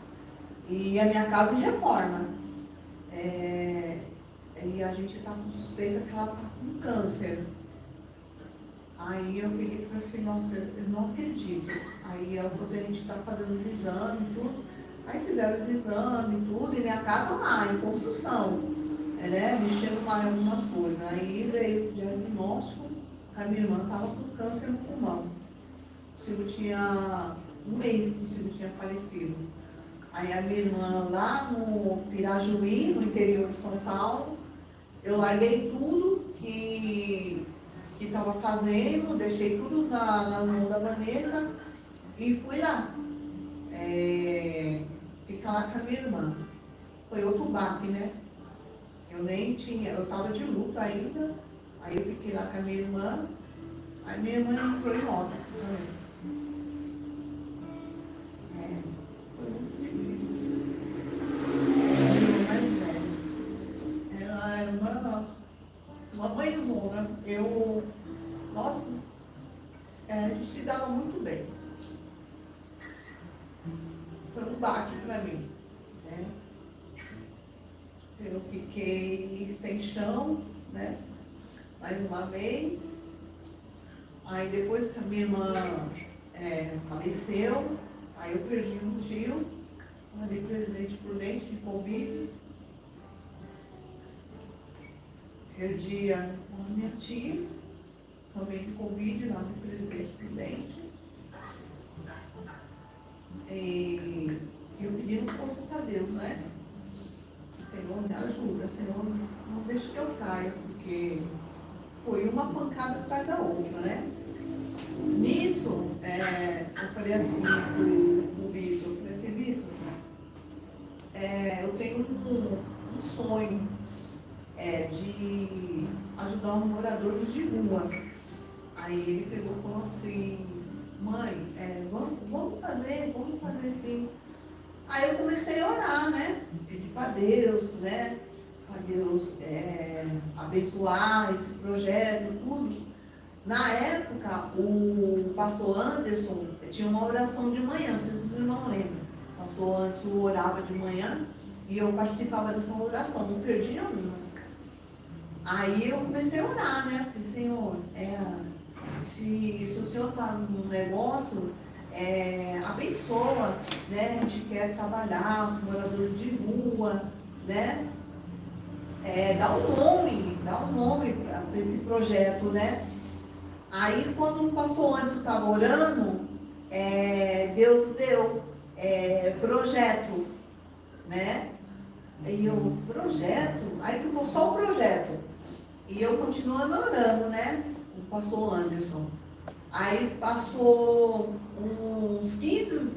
e a minha casa em reforma. E a gente está com suspeita que ela está com câncer. Aí eu peguei e falei assim, nossa, eu não acredito. Aí ela falou assim, a gente está fazendo os exames e tudo. Aí fizeram os exames e tudo, e minha casa lá, em construção, né? Mexendo lá em algumas coisas. Aí veio o diagnóstico, a minha irmã estava com câncer no pulmão. O Silvio tinha um mês que o Silvio tinha falecido. Aí a minha irmã lá no Pirajuí, no interior de São Paulo, eu larguei tudo que estava fazendo, deixei tudo na mão da Vanessa e fui lá. Ficar lá com a minha irmã. Foi outro baque, né? Eu nem tinha, eu estava de luto ainda, aí eu fiquei lá com a minha irmã, aí minha irmã entrou em óbito também. Foi muito difícil. A minha irmã mais velha. Ela era uma mãezona. Nossa, a gente se dava muito bem. Foi um baque para mim, né? Eu fiquei sem chão, né? Mais uma vez. Aí depois que a minha irmã faleceu, aí eu perdi um tio, ali presidente prudente de Covid. Perdi a minha tia, também de Covid, lá no Presidente Prudente. E eu pedindo força para Deus, né? Senhor, me ajuda, Senhor, não deixe que eu caia, porque foi uma pancada atrás da outra, né? Nisso, eu falei assim pro Vitor, eu falei assim, Vitor, eu tenho um sonho de ajudar os moradores de rua. Aí ele pegou e falou assim, mãe, vamos fazer sim. Aí eu comecei a orar, né? Pedir para Deus, né? Para Deus abençoar esse projeto, tudo. Na época, o pastor Anderson tinha uma oração de manhã, não sei se vocês não lembram. O pastor Anderson orava de manhã e eu participava dessa oração, não perdia uma. Aí eu comecei a orar, né? Falei, Senhor, se o Senhor está no negócio, abençoa, né? A gente quer trabalhar com moradores de rua, né? Dá um nome para esse projeto, né? Aí quando o pastor Anderson estava orando, Deus deu projeto, né? E eu, projeto? Aí ficou só o projeto. E eu continuando orando, né? O pastor Anderson. Aí passou uns 15,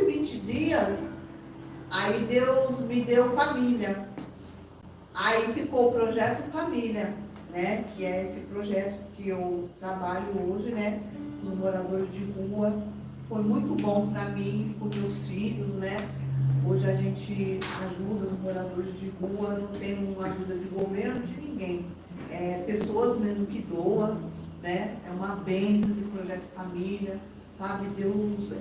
20 dias, aí Deus me deu família. Aí ficou o projeto Família, né? Que é esse projeto que eu trabalho hoje, né? Os moradores de rua. Foi muito bom para mim, com meus filhos, né? Hoje a gente ajuda os moradores de rua, não tem uma ajuda de governo, de ninguém. Pessoas mesmo que doam, né? É uma bênção esse projeto família, sabe? Deus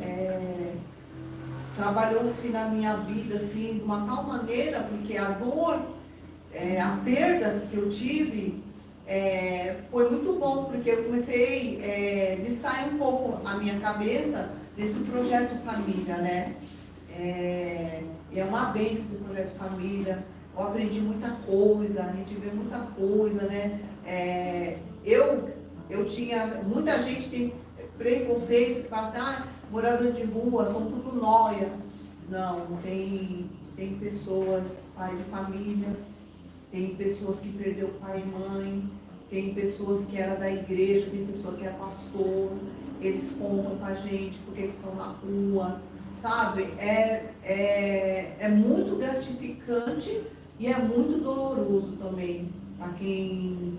trabalhou assim na minha vida assim, de uma tal maneira, porque a dor, a perda que eu tive, foi muito bom, porque eu comecei a distrair um pouco a minha cabeça desse projeto família, né? É uma bênção esse projeto família. Eu aprendi muita coisa, a gente vê muita coisa, né? Eu tinha, muita gente tem preconceito, que fala assim, morador de rua, são tudo nóia. Não, tem pessoas, pai de família, tem pessoas que perdeu pai e mãe, tem pessoas que era da igreja, tem pessoa que é pastor, eles contam com a gente porque estão na rua, sabe? É muito gratificante e é muito doloroso também para quem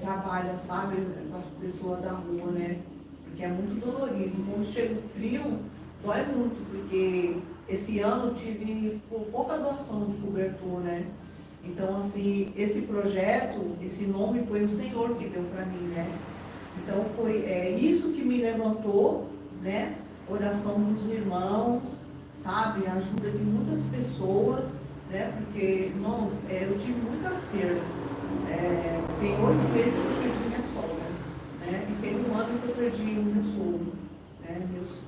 trabalha, sabe? Para a pessoa da rua, né? Porque é muito dolorido. Quando chega o frio, dói muito, porque esse ano eu tive pouca doação de cobertor, né? Então, assim, esse projeto, esse nome foi o Senhor que deu para mim, né? Então, foi isso que me levantou, né? Oração dos irmãos, sabe? A ajuda de muitas pessoas, né? Porque, irmãos, eu tive muitas perdas. Tem 8 meses que eu perdi minha sogra, né? E tem 1 ano que eu perdi o meu sogro, né? Meus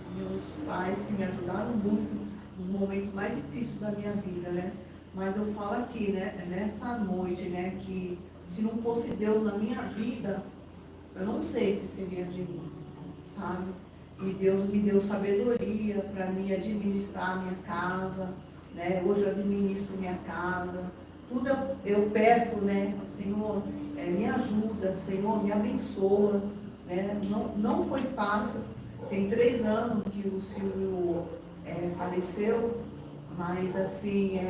pais que me ajudaram muito nos momentos mais difíceis da minha vida, né? Mas eu falo aqui, né, nessa noite, né, que se não fosse Deus na minha vida, eu não sei o que seria de mim, sabe? E Deus me deu sabedoria para mim administrar a minha casa, né? Hoje eu administro minha casa. Tudo eu peço, né, Senhor, me ajuda, Senhor, me abençoa, né? Não foi fácil. Tem 3 anos que o Silvio faleceu. Mas, assim,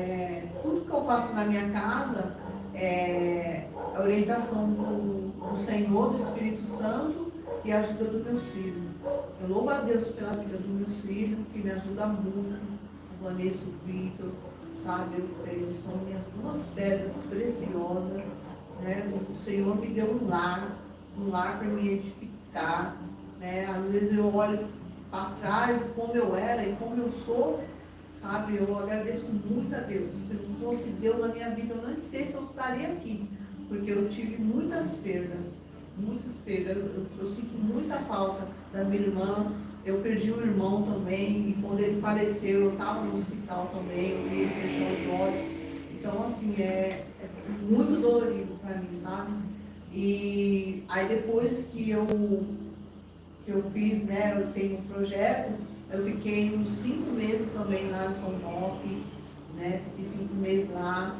tudo que eu faço na minha casa é a orientação do Senhor, do Espírito Santo e a ajuda dos meus filhos. Eu louvo a Deus pela vida dos meus filhos, que me ajuda muito, o Vanessa e o Vitor, sabe? Eles são minhas 2 pedras preciosas, né? O Senhor me deu um lar para me edificar, né? Às vezes eu olho para trás, como eu era e como eu sou, sabe, eu agradeço muito a Deus. Se não fosse Deus na minha vida, eu não sei se eu estaria aqui, porque eu tive muitas perdas, muitas perdas. Eu sinto muita falta da minha irmã. Eu perdi um irmão também, e quando ele faleceu, eu estava no hospital também, eu vi ele fechar os olhos. Então, assim, é muito dolorido para mim, sabe? E aí depois que eu fiz, né, eu tenho um projeto. Eu fiquei uns 5 meses também lá no São Roque, né? Fiquei 5 meses lá.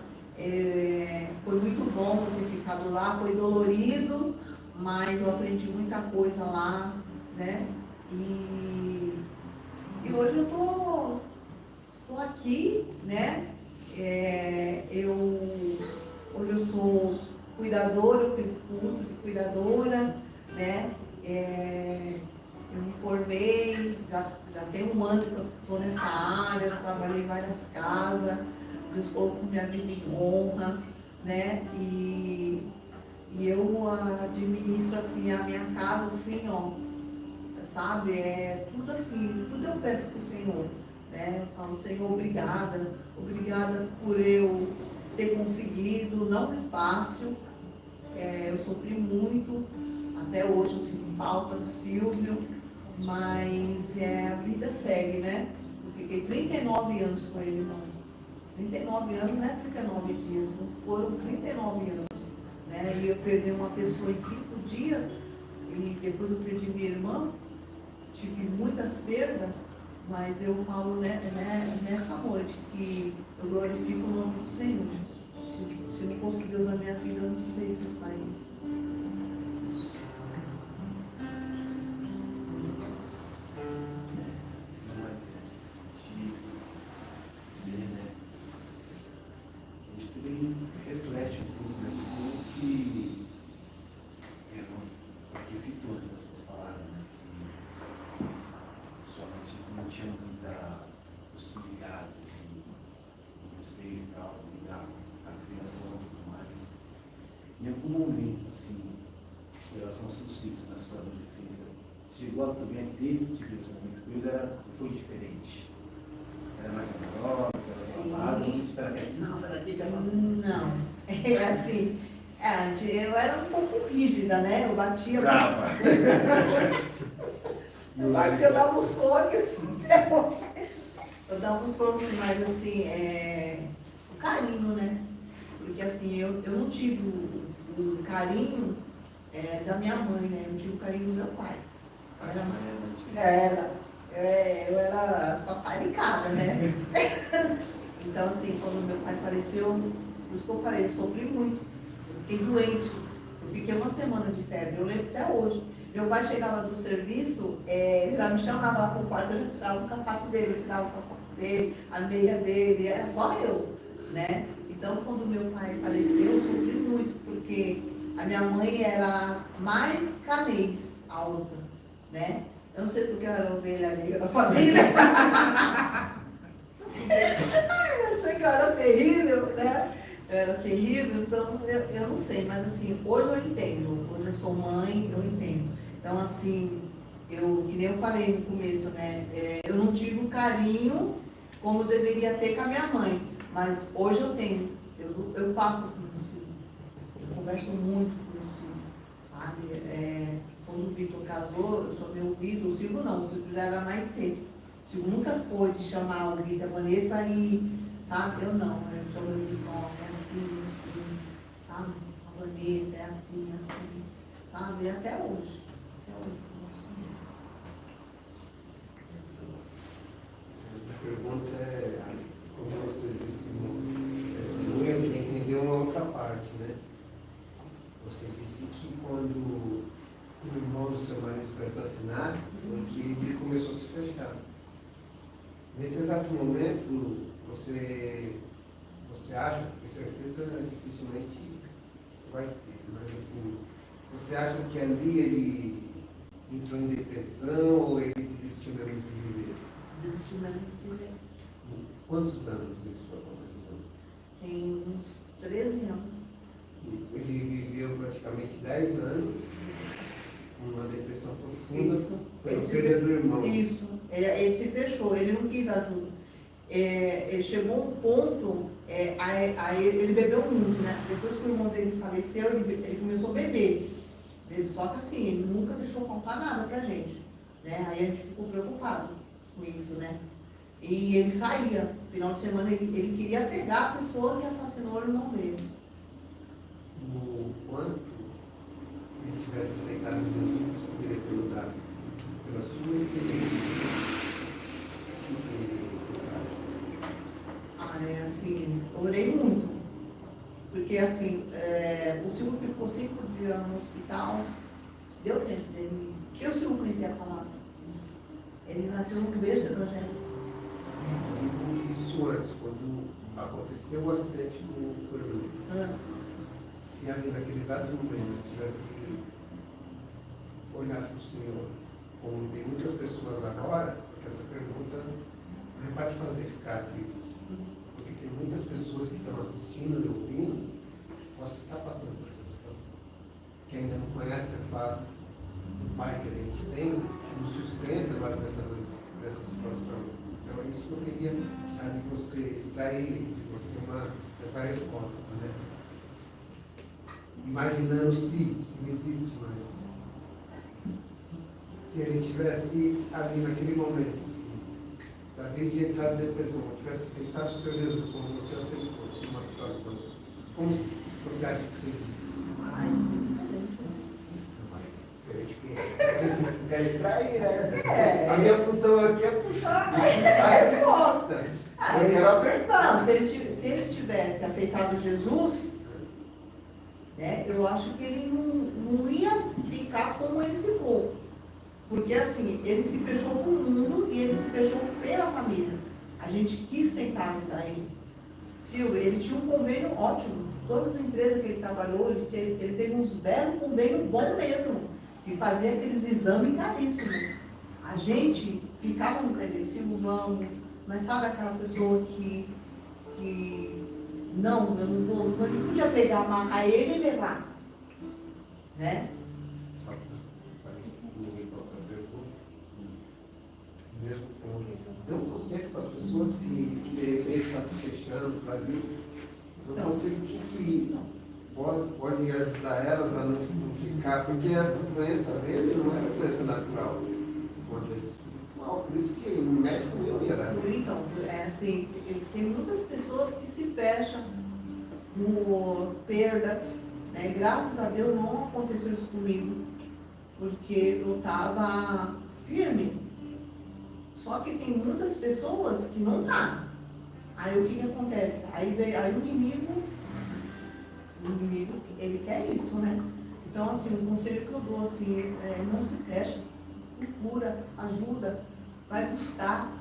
Foi muito bom eu ter ficado lá, foi dolorido, mas eu aprendi muita coisa lá, né? E hoje eu tô aqui, né? Hoje eu sou cuidadora, eu fiz curso de cuidadora, né? Eu me formei, já tem 1 ano que eu estou nessa área, eu trabalhei em várias casas, Deus colocou minha vida em honra, né? E eu administro assim a minha casa assim, ó, sabe? Tudo assim, tudo eu peço para o Senhor, né? Eu falo, Senhor, obrigada por eu ter conseguido, não é fácil, eu sofri muito, até hoje eu sinto falta do Silvio, mas a vida segue, né? Eu fiquei 39 anos com ele, irmãos. 39 anos não é 39 dias, foram 39 anos, né? E eu perdi uma pessoa em 5 dias, e depois eu perdi minha irmã, tive muitas perdas, mas eu falo, né, nessa noite que eu glorifico o nome do Senhor. Se não fosse Deus na minha vida, eu não sei se eu estaria. Reflete um pouco daquilo que aqui citou nas suas palavras, né? Que sua mãe não tinha muita possibilidade, assim, Em algum momento, assim, em relação aos seus filhos, na sua adolescência, chegou também a ter esse tipo de relacionamento com eles, foi diferente? Era mais amorosa, era mais amada, você espera que não, sai daqui, já Não. É assim, eu era um pouco rígida, né? Eu batia. brava. Eu batia, eu dava uns coloques assim, eu dava uns coloques assim, mas assim, o carinho, né? Porque assim, eu não tive o carinho da minha mãe, né? Eu tive o carinho do meu pai. Eu era paparicada, né? Então assim, quando meu pai faleceu, por isso que eu falei, eu sofri muito. Eu fiquei doente. Eu fiquei uma semana de febre, eu lembro até hoje. Meu pai chegava do serviço, ele já me chamava lá para o quarto, eu já tirava o sapato dele, eu tirava o sapato dele, a meia dele, era só eu, né? Então, quando meu pai faleceu, eu sofri muito, porque a minha mãe era mais canês, a outra, né? Eu não sei porque eu era a ovelha negra da família. Eu sei que eu era terrível, né? Eu era terrível, então eu não sei, mas assim, hoje eu entendo. Hoje eu sou mãe, eu entendo. Então, assim, que nem eu falei no começo, né? Eu não tive um carinho como eu deveria ter com a minha mãe, mas hoje eu tenho. Eu passo por isso, eu converso muito com isso, sabe? Quando o Vitor casou, eu chamei o Vitor, o Silvio não, o Silvio já era mais cedo. O Silvio nunca pôde chamar o Vitor, a Vanessa e, sabe? Eu não, eu chamo o Vitor, é assim, sabe? A Vanessa é assim, sabe? Até hoje. A pergunta é, como você disse, eu queria entender uma outra parte, né? Você disse que quando o irmão do seu marido foi assassinado, foi que ele começou a se fechar. Nesse exato momento, você acha, com certeza dificilmente vai ter, mas assim, você acha que ali ele entrou em depressão ou ele desistiu mesmo de viver? Desistiu mesmo de viver. Quantos anos isso aconteceu? Tem uns 13 anos. Ele viveu praticamente 10 anos, uma depressão profunda, Isso. pela perda do irmão. Isso. Ele se fechou, ele não quis ajuda. Ele chegou a um ponto, aí ele bebeu muito, né? Depois que o irmão dele faleceu, ele começou a beber. Só que assim, ele nunca deixou faltar nada pra gente, né? Aí a gente ficou preocupado com isso, né? E ele saía, no final de semana ele queria pegar a pessoa que assassinou o irmão dele. O quanto ele tivesse aceitado Jesus, poderia ter mudado pela sua experiência. Assim, eu orei muito. Porque assim, o Silvio ficou 5 dias no hospital, deu tempo dele. Eu, Silvio, conhecia a palavra. Ele nasceu no berço do Evangelho. Isso antes, quando aconteceu o acidente com o irmão. Se ali naquele exato momento tivesse olhado para o Senhor, como tem muitas pessoas agora, porque essa pergunta não é para te fazer ficar triste. Porque tem muitas pessoas que estão assistindo e ouvindo que possam estar passando por essa situação. Que ainda não conhece a face do Pai que a gente tem, que nos sustenta agora dessa situação. Então é isso que eu queria de você extrair de você essa resposta, né? Imaginando se não existe mais. Se ele tivesse ali naquele momento, da vez de entrar em depressão, tivesse aceitado o Senhor Jesus como você aceitou uma situação, como você acha que seria? É extrair, né? A minha função aqui é puxar a resposta. Eu quero apertar. Não, se ele tivesse aceitado Jesus, né, eu acho que ele não ia ficar como ele ficou. Porque assim, ele se fechou com o mundo e ele se fechou pela família. A gente quis tentar ajudar ele. Silvio, ele tinha um convênio ótimo. Todas as empresas que ele trabalhou, ele teve uns belos convênios bons mesmo. E fazia aqueles exames caríssimos. A gente ficava no pé dele, Silvio, vamos, mas sabe aquela pessoa que não, eu não vou, não podia pegar, amarrar ele e levar. né? Só para ninguém colocar pergunta. Mesmo dê um conselho para as pessoas que de repente estão se fechando para mim. Um conselho que pode ajudar elas a não ficar, porque essa doença dele não é uma doença natural, é uma doença espiritual, por isso que o médico não ia dar. Então, assim, tem muitas pessoas que se fecham por perdas, né? Graças a Deus não aconteceu isso comigo, porque eu estava firme. Só que tem muitas pessoas que não tá. Aí o que acontece? Aí o inimigo, ele quer isso, né? Então, assim, o conselho que eu dou, assim, não se fecha, procura, ajuda, vai buscar.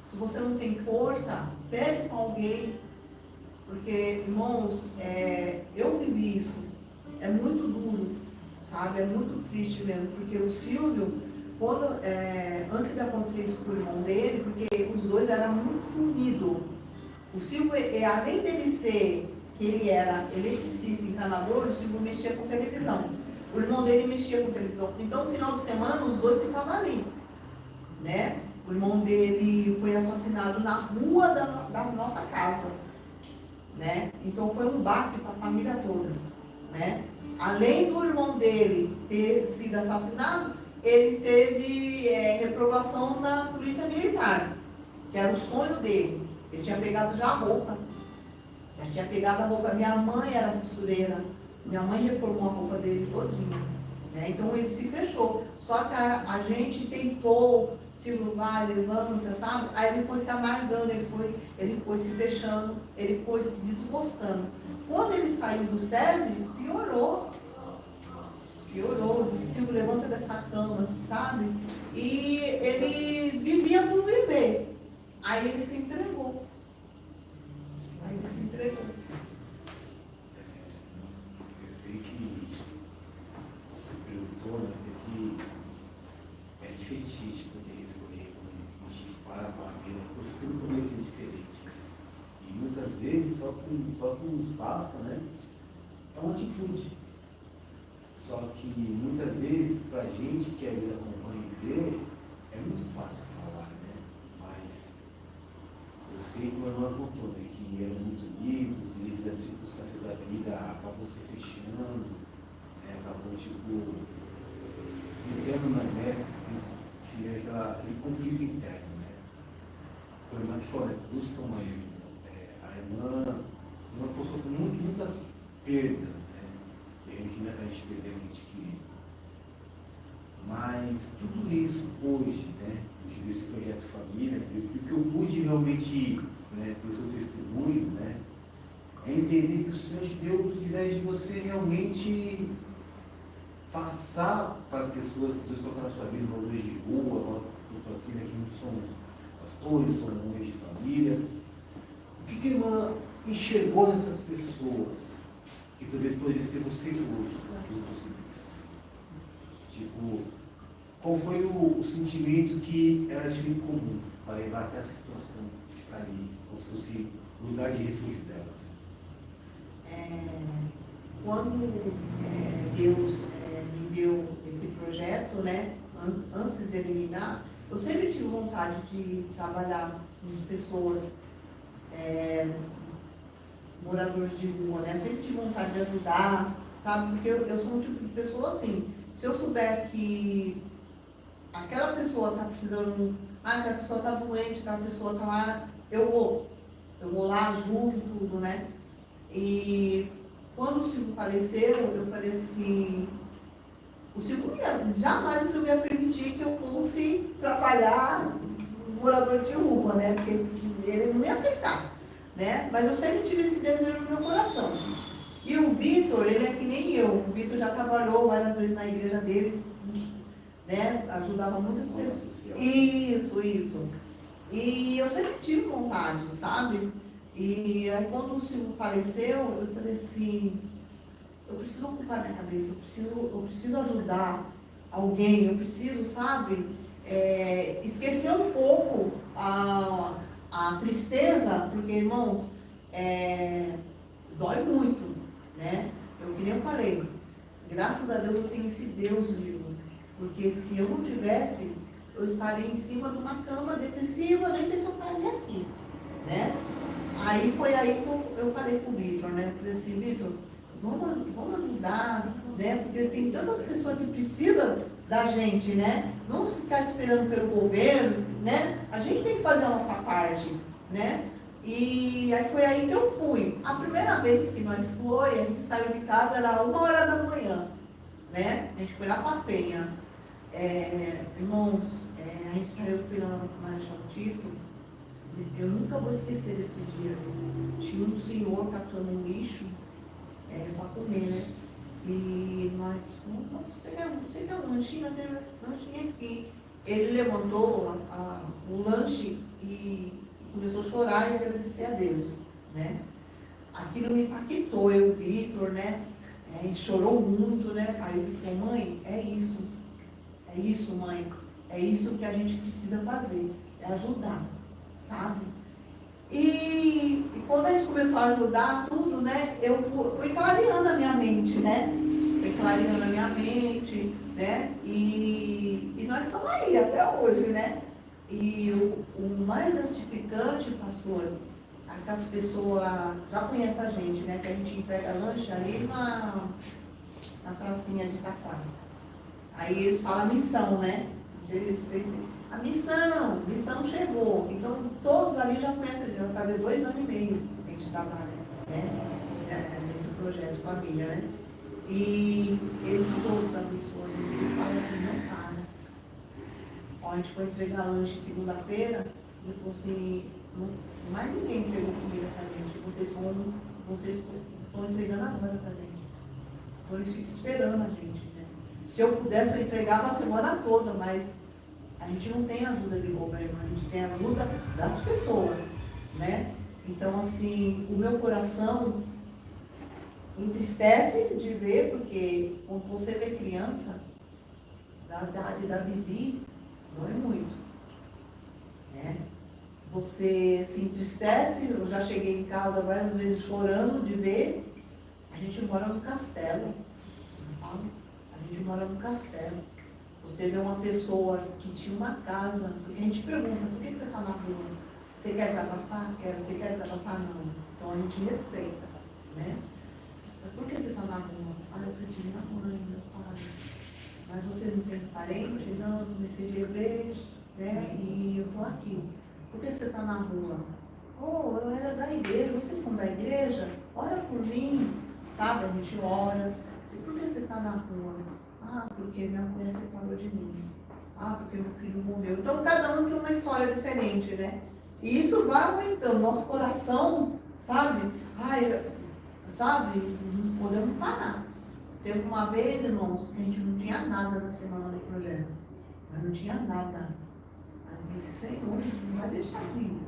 Se você não tem força, pede para alguém. Porque, irmãos, eu vivi isso. É muito duro, sabe? É muito triste mesmo. Porque o Silvio, antes de acontecer isso com o irmão dele, porque os dois eram muito unidos. O Silvio, além dele ser, que ele era eletricista, encanador, o Silvio mexia com televisão. O irmão dele mexia com televisão. Então, no final de semana, os dois ficavam ali, né? O irmão dele foi assassinado na rua da nossa casa, né? Então, foi um baque para a família toda, né? Além do irmão dele ter sido assassinado, ele teve reprovação na polícia militar, que era o sonho dele. Ele tinha pegado já a roupa. Já tinha pegado a roupa. Minha mãe era costureira. Minha mãe reformou a roupa dele todinha. Né? Então ele se fechou. Só que a gente tentou, Silvio vai, levanta, sabe? Aí ele foi se amargando, ele foi se fechando, ele foi se desgostando. Quando ele saiu do SESI, piorou. Piorou. Silvio, levanta dessa cama, sabe? E ele vivia por viver. Aí ele se entregou. Eu sei que você perguntou, mas é que é difícil poder resolver quando a gente para a vida, porque tudo começa diferente. E muitas vezes só que basta, né? É uma atitude. Só que muitas vezes, para a gente que às vezes acompanha e vê, é muito fácil falar, né? Mas eu sei que o meu irmão contou, né, que eram muito amigos, devido às circunstâncias da vida, acabou se fechando, né, acabou, tipo, entrando na meta, se vê aquele conflito interno, né. O irmão que falou, né, busca uma ajuda. A irmã passou por muitas perdas, né, que a gente perdeu a gente queria. Mas tudo isso hoje, né, eu tive esse projeto família, e o que eu pude realmente, né, pelo seu testemunho, né, é entender que o Senhor te deu a oportunidade de você realmente passar para as pessoas que Deus colocou na sua vida, valores de rua, aqui, né, que não somos pastores, somos homens de famílias. O que a irmã enxergou nessas pessoas que talvez poderia ser você hoje, se fosse Cristo? Tipo, qual foi o sentimento que elas tinham em comum para levar até a situação de ficar ali, como se fosse o lugar de refúgio delas? Quando Deus me deu esse projeto, né, antes de eliminar, eu sempre tive vontade de trabalhar com as pessoas, moradores de rua, né? Eu sempre tive vontade de ajudar, sabe? Porque eu sou um tipo de pessoa assim. Se eu souber que aquela pessoa está precisando, aquela pessoa está doente, aquela pessoa está lá, eu vou lá, ajudo tudo, né? E quando o Silvio faleceu, eu falei assim, o Silvio jamais o Silvio ia permitir que eu fosse trabalhar morador de rua, né? Porque ele não ia aceitar, né? Mas eu sempre tive esse desejo no meu coração. E o Vitor, ele é que nem eu. O Vitor já trabalhou várias vezes na igreja dele, né? Ajudava muitas pessoas. Isso. E eu sempre tive vontade, sabe? E aí quando o Silvio faleceu, eu falei assim, eu preciso ocupar minha cabeça, eu preciso ajudar alguém, eu preciso, sabe, esquecer um pouco a tristeza, porque, irmãos, dói muito, né? Que nem eu falei, graças a Deus eu tenho esse Deus vivo. Porque se eu não tivesse, eu estaria em cima de uma cama depressiva, nem sei se eu estaria aqui, né? Aí foi aí que eu falei com o Vitor, né? Eu falei assim, Vitor, vamos ajudar, né? Porque tem tantas pessoas que precisam da gente, né? Não ficar esperando pelo governo, né? A gente tem que fazer a nossa parte, né? E aí foi aí que eu fui. A primeira vez que nós foi, a gente saiu de casa, era 1h da manhã, né? A gente foi lá para Penha. Irmãos, a gente saiu pela Marechal Tito. Eu nunca vou esquecer desse dia. Tinha um senhor catando um lixo para comer, né? E nós, você quer um lanchinho? Tem um lanchinho aqui. Ele levantou o lanche e começou a chorar e agradecer a Deus, né? Aquilo me impactou, eu, o Vitor, né? A gente chorou muito, né? Aí ele falou, mãe, é isso, mãe, é isso que a gente precisa fazer, é ajudar, sabe? E quando a gente começou a ajudar tudo, né? Foi clareando a minha mente, né? Foi clareando a minha mente, né? E nós estamos aí até hoje, né? E o mais gratificante, pastor, é que as pessoas já conhecem a gente, né? Que a gente entrega lanche ali na pracinha de Itaquá. Aí eles falam missão, né? A missão chegou. Então todos ali já conhecem, já vai fazer 2 anos e meio que a gente trabalha, né? Nesse projeto família, né? E eles todos abençoam, eles falam assim, não para. Ó, a gente foi entregar lanche segunda-feira, e falou assim, mais ninguém entregou comida pra gente, vocês estão entregando agora pra gente. Então eles ficam esperando a gente, né? Se eu pudesse, eu entregava a semana toda, mas a gente não tem ajuda de governo, a gente tem ajuda das pessoas, né? Então, assim, o meu coração entristece de ver, porque quando você vê criança, da idade da Bibi, dói muito, né? Você se entristece, eu já cheguei em casa várias vezes chorando de ver. A gente mora no castelo, a gente mora no castelo. Você vê uma pessoa que tinha uma casa, porque a gente pergunta, por que você está na rua? Você quer desabafar? Quero. Você quer desabafar? Não. Então a gente respeita, né? Mas por que você está na rua? Eu perdi minha mãe, meu pai. Mas você não tem parente? Não, decidi ver, né? E eu estou aqui. Por que você está na rua? Eu era da igreja. Vocês são da igreja? Ora por mim, sabe? A gente ora. E por que você está na rua? Porque minha mulher separou de mim. Porque meu filho morreu. Então, cada um tem uma história diferente, né? E isso vai aumentando. Nosso coração, sabe? Sabe? Não podemos parar. Teve uma vez, irmãos, que a gente não tinha nada na semana do projeto. Mas não tinha nada. Aí eu disse, Senhor, a gente não vai deixar aqui.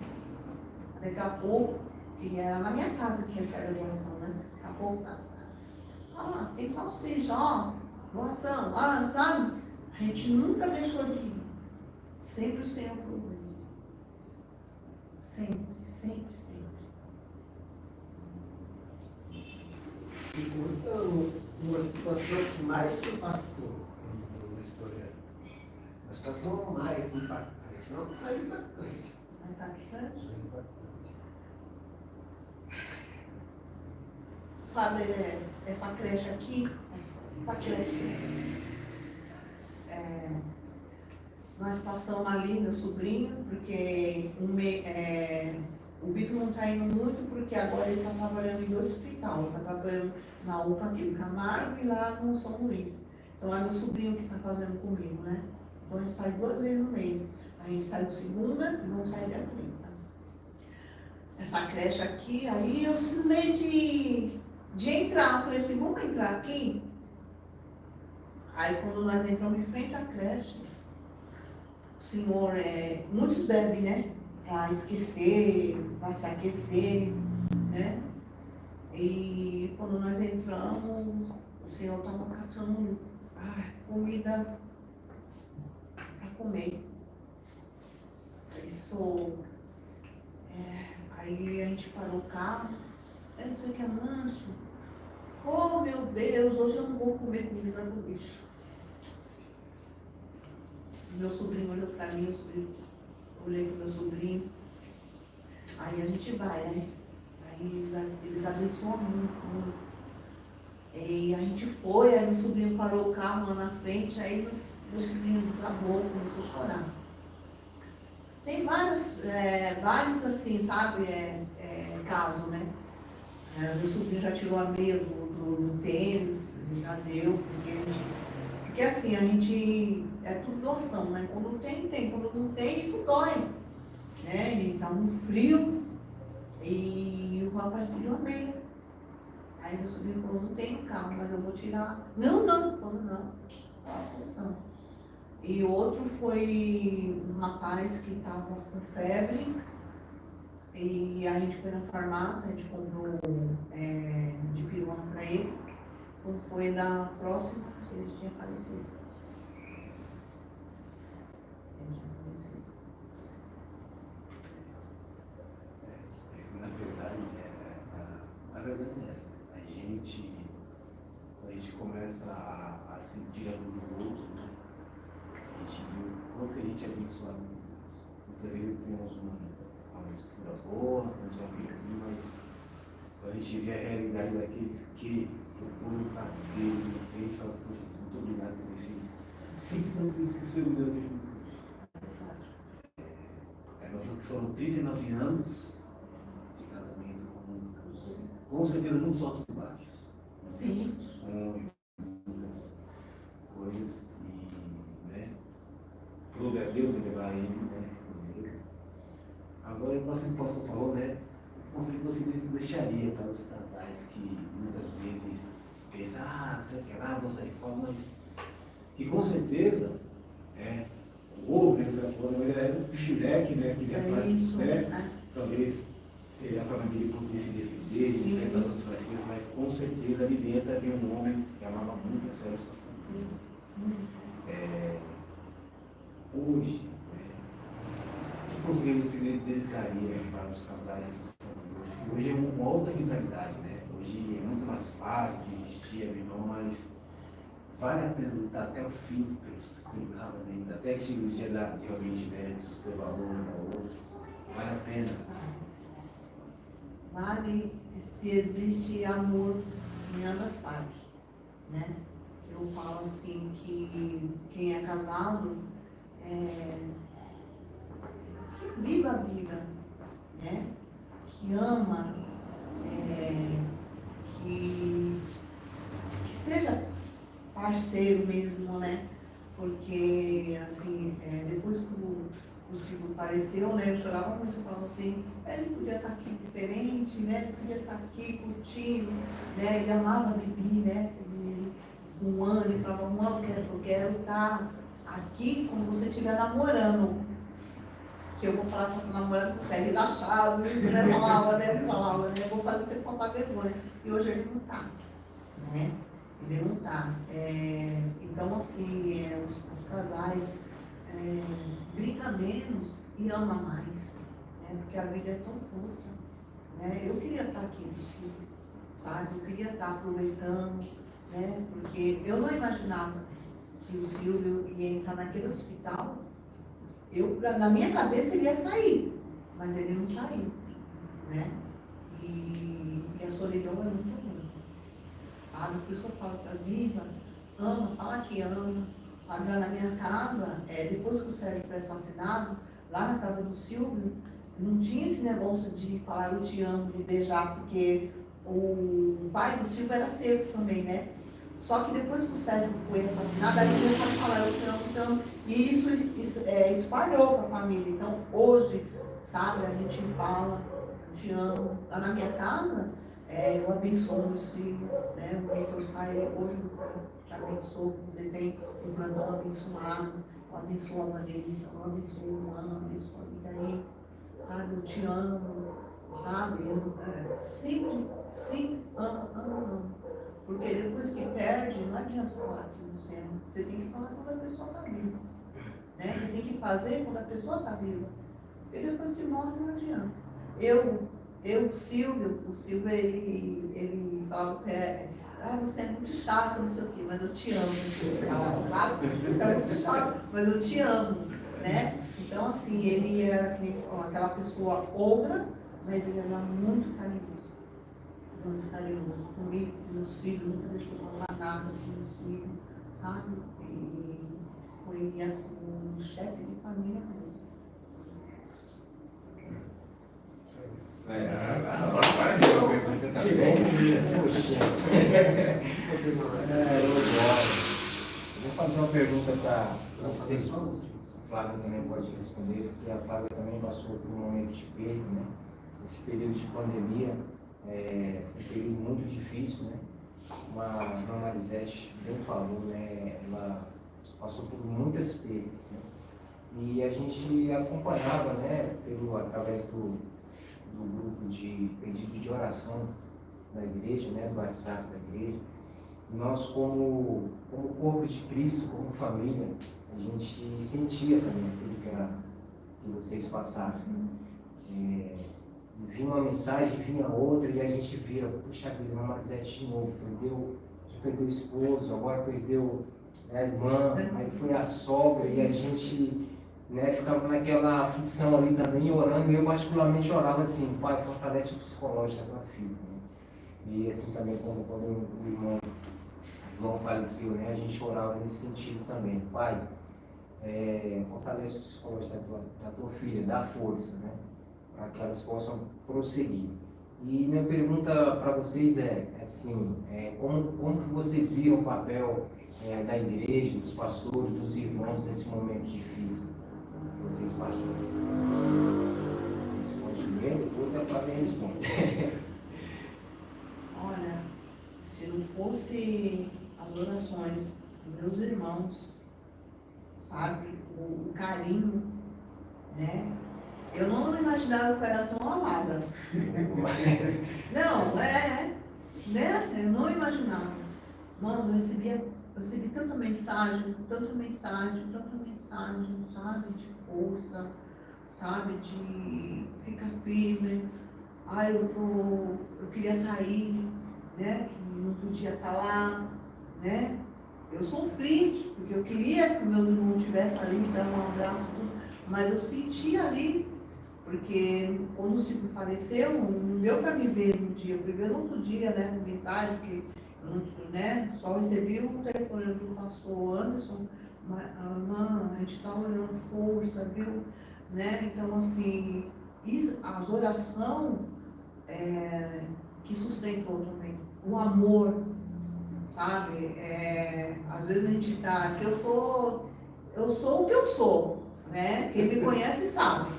Daqui a pouco, e era na minha casa que recebe a doação, né? Daqui a pouco, tem salsicha, doação, sabe? A gente nunca deixou de ir. Sempre o Senhor provou. Sempre, sempre, sempre. E conta uma situação que mais te impactou nesse projeto. A situação mais impactante, não mais impactante. Mais impactante? Mais impactante. Sabe, essa creche aqui, nós passamos ali, meu sobrinho, porque o Vitor não está indo muito, porque agora ele está trabalhando em 2 hospitais. Ele está trabalhando na UPA aqui no Camargo e lá no São Luís. Então é meu sobrinho que está fazendo comigo, né? Então a gente sai 2 vezes no mês. A gente sai no segunda e vamos sair dia 30. Essa creche aqui, aí eu cismei de entrar. Eu falei assim, vamos entrar aqui? Aí quando nós entramos em frente à creche, o senhor, muitos bebem, né? Para esquecer, para se aquecer, né? E quando nós entramos, o senhor estava catando comida para comer. Isso, aí a gente parou o carro, isso aqui é lanche. Oh, meu Deus, hoje eu não vou comer comida do lixo. Meu sobrinho olhou pra mim, eu olhei pro meu sobrinho. Aí a gente vai, né? Aí eles abençoam muito, muito. E a gente foi, aí meu sobrinho parou o carro lá na frente, aí meu sobrinho desabou, começou a chorar. Tem vários assim, sabe, casos, né? Meu sobrinho já tirou a meia do tênis, já deu, porque assim, a gente, é tudo doação, né? Quando tem, tem, quando não tem, isso dói, né? E tá um frio, e o rapaz pediu a meia. Aí meu sobrinho falou, não tenho carro, mas eu vou tirar. Não, falou, não, faça questão. E outro foi um rapaz que estava com febre, e a gente foi na farmácia, a gente comprou dipirona para ele. Quando foi na próxima, ele tinha falecido. Na verdade, a verdade é essa. Quando a gente começa a sentir a dor do outro, né? A gente viu o quanto que a gente é abençoado por Deus. Muitas vezes temos uma mistura boa, temos uma vida aqui, mas quando a gente vê a realidade daqueles que procuram para Deus, a gente fala, poxa, muito obrigado por esse simples sacrifício que o Senhor me deu desde o curso. Foram 39 anos de casamento com certeza muitos altos e baixos. Sim. Sonhos, muitas coisas que, né, prove a Deus me levar ele, né, primeiro. Agora, igual o pastor falou, né, o conselho que você deixaria para os casais que muitas vezes pensam, sei que lá, vou sair fora, mas que com certeza, o outro, ele é um xileque, né, que talvez seria a forma dele poder se defender, de enfrentar as suas fraquezas, mas com certeza ali dentro havia um homem que amava muito a sério a sua família. Hoje, que conselho você desejaria para os casais que estão hoje? Porque hoje é uma outra mentalidade, né? Hoje é muito mais fácil de existir, meu irmão, mas vale a pena lutar até o fim pelo casamento, até que chegue o dia de realmente, né, de suster valor um ao outro. Vale a pena. Vale se existe amor em ambas partes, né? Eu falo assim que quem é casado que viva a vida, né? Que ama, que seja parceiro mesmo, né? Porque, assim, depois que o Silvio faleceu, né? Eu chorava muito, eu falava assim, ele podia estar aqui diferente, né? Ele podia estar aqui curtindo, né? Ele amava Bibi, né? Um ano, ele falava, mãe, eu quero estar aqui quando você estiver namorando. Que eu vou falar que eu estou namorando com você, relaxado, né? Falava, né? Vou fazer você passar vergonha. E hoje ele não está, né? Ele não está. Então, assim, os casais brincam menos e amam mais, né? Porque a vida é tão curta, né? Eu queria estar aqui no Silvio, sabe? Eu queria estar aproveitando, né? Porque eu não imaginava que o Silvio ia entrar naquele hospital. Na minha cabeça ele ia sair, mas ele não saiu, né? E a solidão é muito ruim, sabe? Por isso que eu falo para viva, ama, fala que ama, sabe? Lá na minha casa, depois que o Sérgio foi assassinado, lá na casa do Silvio, não tinha esse negócio de falar eu te amo, de beijar, porque o pai do Silvio era seco também, né? Só que depois que o Sérgio foi assassinado, aí começou a falar eu te amo, e isso espalhou para a família. Então, hoje, sabe, a gente fala, eu te amo. Lá na minha casa, eu abençoo o Silvio, né? O Vitor sai, hoje eu te abençoo, você tem um plantão abençoado, eu abençoo a Vanessa, eu abençoo o Luan, eu abençoo a Vidaí, sabe, eu te amo, sabe? Sempre amo. Porque depois que perde, não adianta falar que você ama. Você tem que falar quando a pessoa está viva. Né? Você tem que fazer quando a pessoa está viva. Porque depois que morre, não adianta. O Silvio, ele falava que ah, você é muito chato, não sei o quê, mas eu te amo. Sabe? Você é muito chato, mas eu te amo, né? Então, assim, ele era aquela pessoa ogra, mas ele era muito carinhoso. Muito carinhoso comigo, com meus filhos, nunca deixou falar nada com meus filhos, sabe? E foi, assim, um chefe de família mesmo. Agora faz uma pergunta também. Eu vou fazer uma pergunta para vocês. A Flávia também pode responder, porque a Flávia também passou por um momento de perda, né? Esse período de pandemia foi um período muito difícil, né? Uma irmã Marisete bem falou, né? Ela passou por muitas perdas, né? E a gente acompanhava, né? Através do grupo de pedido de oração da igreja, né, do WhatsApp da igreja. E nós, como corpo de Cristo, como família, a gente sentia também aquilo que vocês passaram. Vinha uma mensagem, vinha outra, e a gente via, puxa vida, uma Marisete de novo, perdeu o esposo, agora perdeu a irmã, aí foi a sogra, e a gente, né, ficava naquela aflição ali também, orando, e eu particularmente orava assim, Pai, fortalece o psicológico da minha filha, né? E assim também, quando o irmão João faleceu, né, a gente orava nesse sentido também, Pai, fortalece o psicológico da tua filha, dá força, né, para que elas possam prosseguir. E minha pergunta para vocês assim, como que vocês viram o papel da igreja, dos pastores, dos irmãos nesse momento difícil que vocês passaram? Vocês podem primeiro, depois a Flávia responde. Olha, se não fosse as orações dos meus irmãos, sabe, o carinho, né? Eu não imaginava que eu era tão amada. Não, né? Eu não imaginava. Nossa, eu recebi tanta mensagem, sabe? De força, sabe? De ficar firme. Ai, eu queria estar aí, né? Que não podia estar lá, né? Eu sofri, porque eu queria que meus irmãos estivessem ali, dar um abraço, tudo, mas eu senti ali, porque quando o Chico faleceu, não deu para me ver no dia, eu fui ver no outro dia, né? Mensagem, porque eu não, né? Só recebi o telefone do pastor Anderson, irmã, a gente está orando força, viu? Né? Então, assim, as orações que sustentou também, o amor, sabe? Às vezes a gente tá aqui, eu sou o que eu sou, né? Quem me conhece sabe.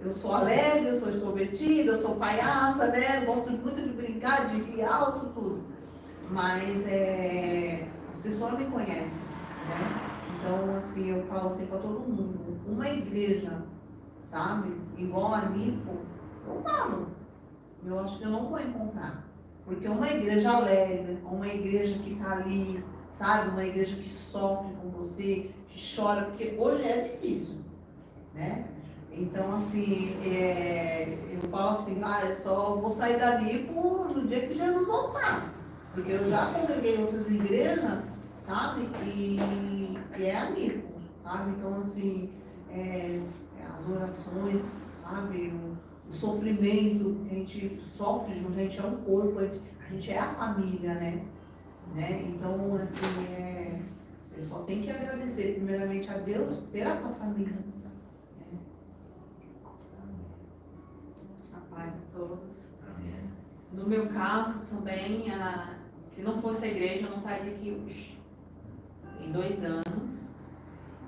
Eu sou alegre, eu sou extrovertida, eu sou palhaça, né? Gosto muito de brincar, de rir alto, tudo. Mas as pessoas me conhecem, né? Então, assim, eu falo assim para todo mundo, uma igreja, sabe? Igual a Nipo, eu falo. Eu acho que eu não vou encontrar. Porque uma igreja alegre, uma igreja que está ali, sabe? Uma igreja que sofre com você, que chora, porque hoje é difícil, né? Então, assim, eu falo assim, eu só vou sair dali no dia que Jesus voltar. Porque eu já congreguei em outras igrejas, sabe? E é amigo, sabe? Então, assim, as orações, sabe? O sofrimento que a gente sofre junto, a gente é um corpo, a gente é a família, né? Então, assim, eu só tenho que agradecer primeiramente a Deus por essa família. A paz a todos. No meu caso também, se não fosse a igreja, eu não estaria aqui hoje. Em 2 anos.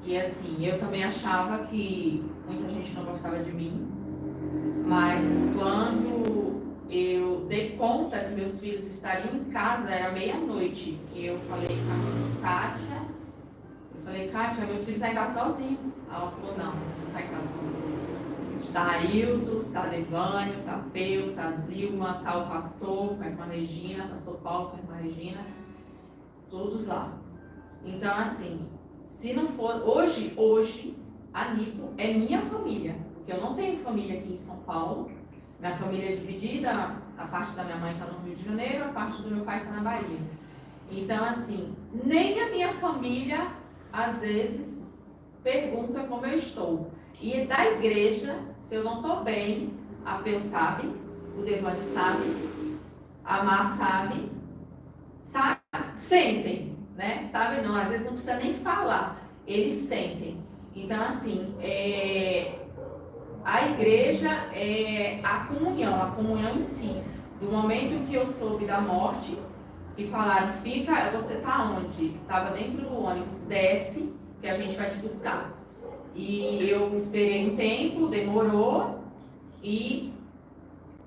E assim, eu também achava que muita gente não gostava de mim. Mas quando eu dei conta que meus filhos estariam em casa, era meia-noite, que eu falei com a Kátia, Kátia, meus filhos estão em casa sozinhos. Ela falou, não está em casa sozinho. Está Ailton, está Devânio, está Peu, está Zilma, está o pastor com a irmã Regina, pastor Paulo com a irmã Regina, todos lá. Então, assim, se não for, hoje, a Nipo é minha família. Porque eu não tenho família aqui em São Paulo, minha família é dividida, A parte da minha mãe está no Rio de Janeiro, a parte do meu pai está na Bahia. Então, assim, nem a minha família, às vezes, pergunta como eu estou. E da igreja, se eu não estou bem, a Peu sabe, o Devânio sabe, a Má sabe, sentem, né? Sabe não, às vezes não precisa nem falar, eles sentem. Então, assim, a igreja é a comunhão em si. Do momento que eu soube da morte, e falaram, você tá onde? Estava dentro do ônibus, desce, que a gente vai te buscar. E eu esperei um tempo, demorou, e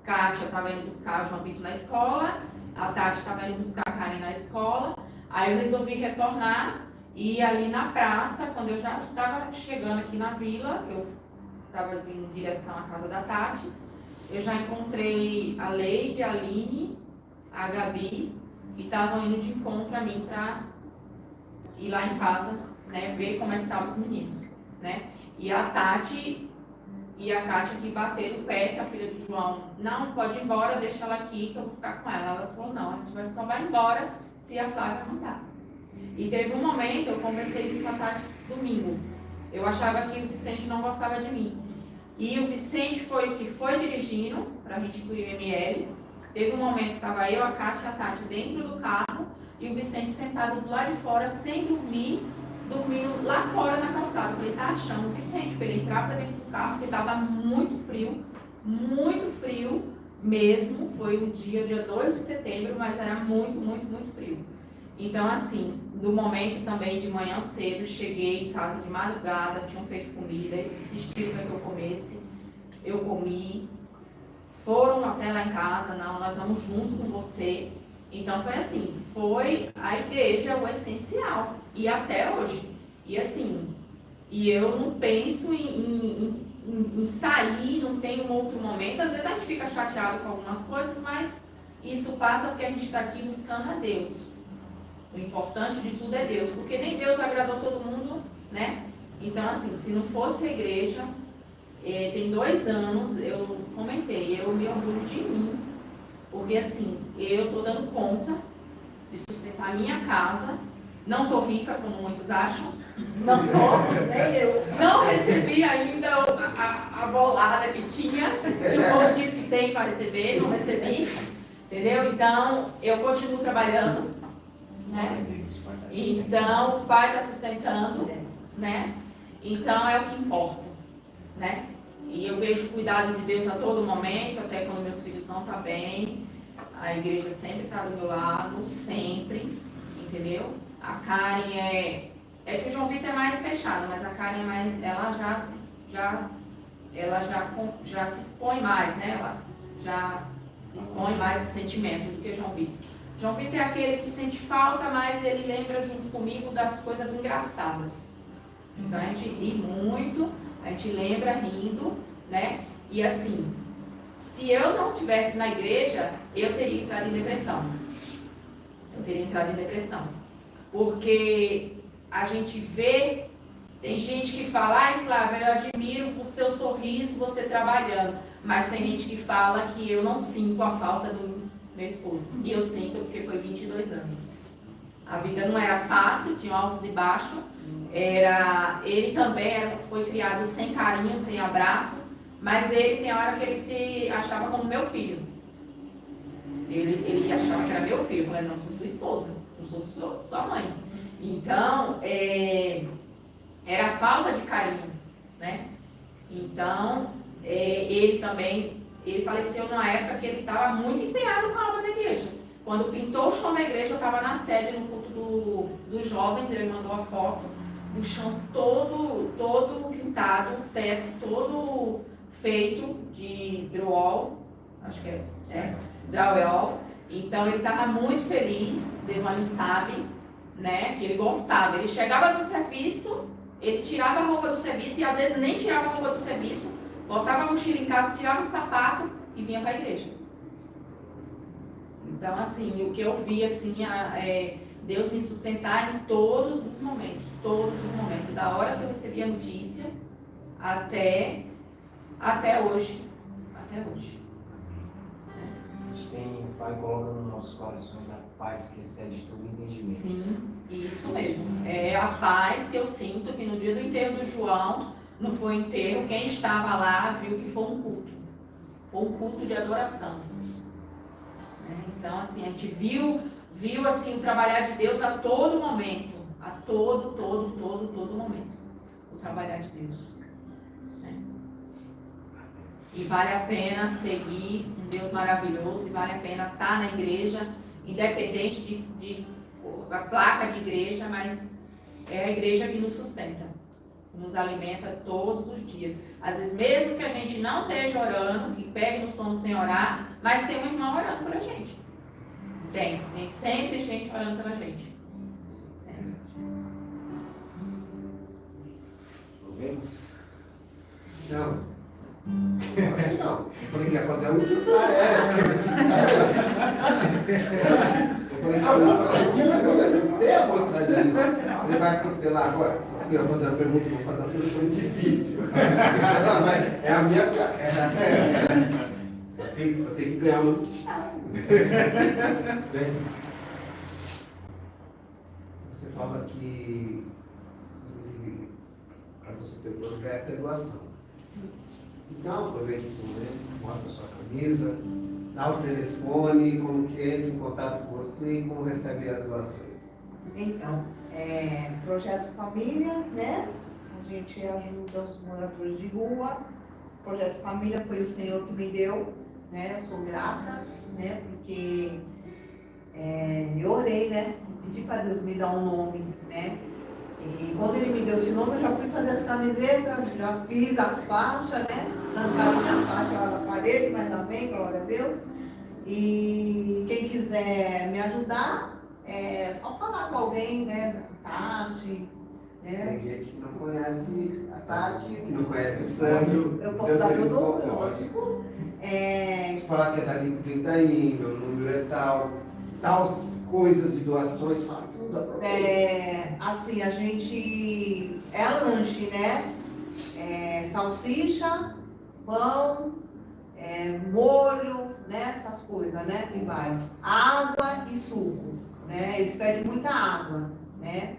Kátia estava indo buscar o João Vitor na escola, a Tati estava indo buscar a Karen na escola, aí eu resolvi retornar, e ali na praça, quando eu já estava chegando aqui na vila, eu estava vindo em direção à casa da Tati, eu já encontrei a Leide, a Aline, a Gabi, e estavam indo de encontro a mim para ir lá em casa, né, ver como é que estavam os meninos, né? E a Tati e a Kátia que bateram o pé, que a filha do João, não, pode ir embora, deixa ela aqui que eu vou ficar com ela. Elas falaram, não, a gente só vai embora se a Flávia mandar. E teve um momento, eu conversei isso com a Tati domingo, eu achava que o Vicente não gostava de mim. E o Vicente foi o que foi dirigindo para a gente ir para o IML. Teve um momento que estava eu, a Kátia e a Tati dentro do carro e o Vicente sentado do lado de fora, sem dormir, dormindo lá fora na calçada. Eu falei, Tati, chama o Vicente para ele entrar para dentro do carro, porque estava muito frio mesmo. Foi um dia 2 de setembro, mas era muito frio. Então, assim, no momento também de manhã cedo, cheguei em casa de madrugada, tinham feito comida, insistiram para que eu comesse, eu comi. Foram até lá em casa, não, nós vamos junto com você. Então foi assim, foi a igreja o essencial, e até hoje. E assim, e eu não penso em sair, não tem um outro momento. Às vezes a gente fica chateado com algumas coisas, mas isso passa porque a gente está aqui buscando a Deus. O importante de tudo é Deus, porque nem Deus agradou todo mundo, né? Então assim, se não fosse a igreja... tem 2 anos, eu comentei, eu me orgulho de mim, porque assim, eu estou dando conta de sustentar a minha casa, não estou rica, como muitos acham, não estou, não recebi ainda a bolada que tinha, que o povo disse que tem para receber, não recebi, entendeu? Então, eu continuo trabalhando, né? Então, o pai está sustentando, né? Então, é o que importa, né? E eu vejo o cuidado de Deus a todo momento, até quando meus filhos não estão bem. A igreja sempre está do meu lado, sempre, entendeu? A Karen é que o João Vitor é mais fechado, mas a Karen é mais, ela já se expõe mais, né? Ela já expõe mais o sentimento do que o João Vitor. João Vitor é aquele que sente falta, mas ele lembra junto comigo das coisas engraçadas. Então a gente ri muito. A gente lembra rindo, né? E assim, se eu não estivesse na igreja, eu teria entrado em depressão. Porque a gente vê, tem gente que fala, ai Flávia, eu admiro o seu sorriso, você trabalhando. Mas tem gente que fala que eu não sinto a falta do meu esposo. E eu sinto porque foi 22 anos. A vida não era fácil, tinha altos e baixos. Ele também foi criado sem carinho, sem abraço, mas ele tem hora que ele se achava como meu filho. Ele achava que era meu filho. Eu falei, não, sou sua esposa, não sou sua mãe. Então, era falta de carinho, né? Então, ele também, ele faleceu numa época que ele estava muito empenhado com a obra da igreja. Quando pintou o chão da igreja, eu estava na sede, no culto dos jovens, ele mandou a foto. O chão todo pintado, o teto todo feito de drywall, acho que drywall. Então ele estava muito feliz, o Devânio sabe, né, que ele gostava. Ele chegava do serviço, ele tirava a roupa do serviço e às vezes nem tirava a roupa do serviço, botava a mochila em casa, tirava o sapato e vinha para a igreja. Então assim, o que eu vi assim Deus me sustentar em todos os momentos, da hora que eu recebi a notícia até hoje. gente vai colocando nos nossos corações a paz que excede todo entendimento. Sim, isso mesmo. É a paz que eu sinto que no dia do enterro do João, não foi enterro, quem estava lá viu que foi um culto. Foi um culto de adoração. Então, assim, a gente viu assim, o trabalhar de Deus a todo momento. A todo momento. O trabalhar de Deus. Né? E vale a pena seguir um Deus maravilhoso, e vale a pena estar na igreja, independente de a placa de igreja, mas é a igreja que nos sustenta, que nos alimenta todos os dias. Às vezes, mesmo que a gente não esteja orando, que pegue no sono sem orar, mas tem um irmão orando pela gente. Tem sempre gente orando pela gente. Ouvimos? Não. Não. Eu falei que ia fazer um. Eu falei que você é a mostradinha. Ele vai atropelar agora. Eu ia fazer uma pergunta, vou fazer uma pergunta difícil. É a minha. Eu tenho que ganhar um. Você fala que para você ter o projeto é doação. Então, aproveita esse momento, mostra a sua camisa, dá o telefone, como que entra em contato com você e como recebe as doações. Então, Projeto Família, né? A gente ajuda os moradores de rua. Projeto Família foi o Senhor que me deu, né? Eu sou grata, né? Porque eu orei, né? Pedi para Deus me dar um nome, né? E quando ele me deu esse nome, eu já fui fazer as camisetas, já fiz as faixas, né? Arrancaram minha faixa lá da parede, mas amém, glória a Deus. E quem quiser me ajudar, é só falar com alguém, né? Da Tati, né? Tem gente que não conhece a Tati, que não conhece o Sandro. Eu posso dar meu nome, lógico. Se falar que é da Limpo do Itaim, meu número é tal, coisas de doações, fala tudo, aproveita. Assim, a gente lanche, né? Salsicha, pão, molho, né? Essas coisas, né? Que vai. Água e suco, né? Eles pedem muita água, né?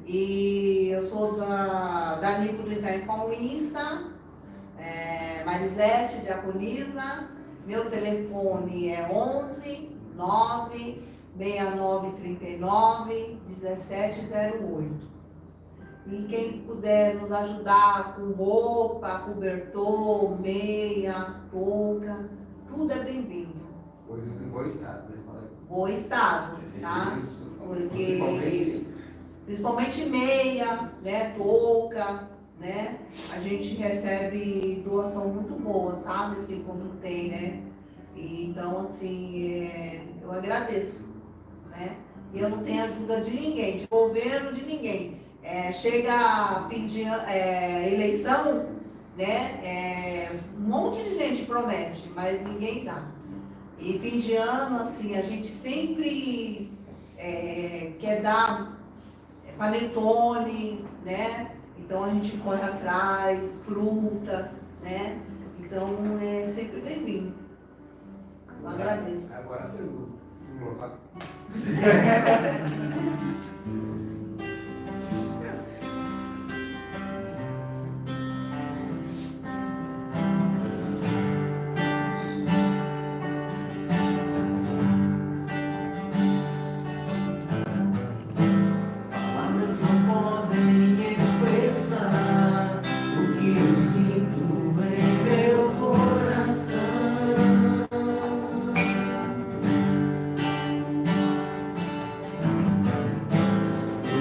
E eu sou da Nico do Itaim Paulista, Marisete, diaconisa. Meu telefone é 11 9 6939 1708. E quem puder nos ajudar com roupa, cobertor, meia, touca, tudo é bem-vindo. Coisas em bom estado, né? Fala Bom estado, tá? isso. Porque principalmente meia, né, touca, né? A gente recebe doação muito boa, sabe? Assim, quando tem, né? E, então, assim, eu agradeço, né? E eu não tenho ajuda de ninguém, de governo, de ninguém. Chega fim de eleição, né? Um monte de gente promete, mas ninguém dá. E fim de ano, assim, a gente sempre quer dar panetone, né? Então a gente corre atrás, fruta, né? Então é sempre bem-vindo. Eu agradeço. Agora a pergunta. Vamos lá. Palavras não podem expressar o que eu sinto em meu coração.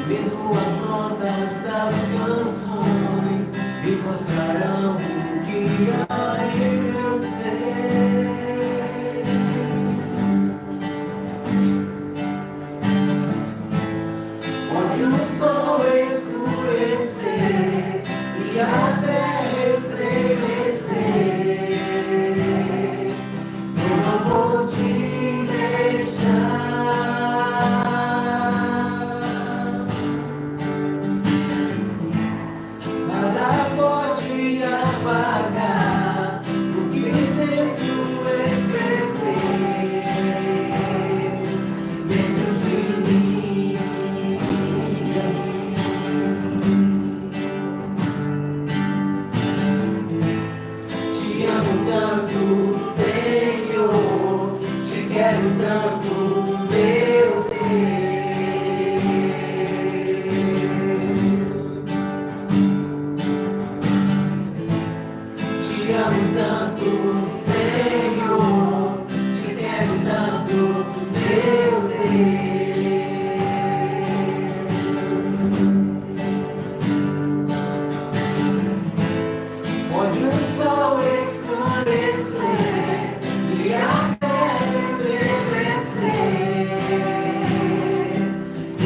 Mesmo as notas das canções me mostrarão o que há em meu ser. Onde o sol escurecer e a terra estremecer, eu não vou te deixar. Nada pode apagar o que dentro escrever.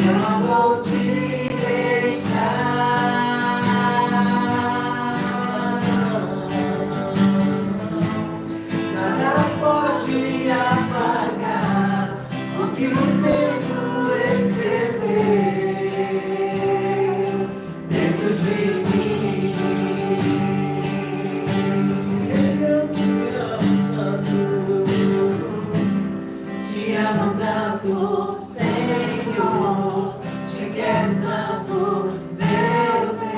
eu não vou te deixar. Nada pode apagar o que o tempo escreveu dentro de mim. Eu te amo tanto, Senhor, te quero tanto, meu Deus.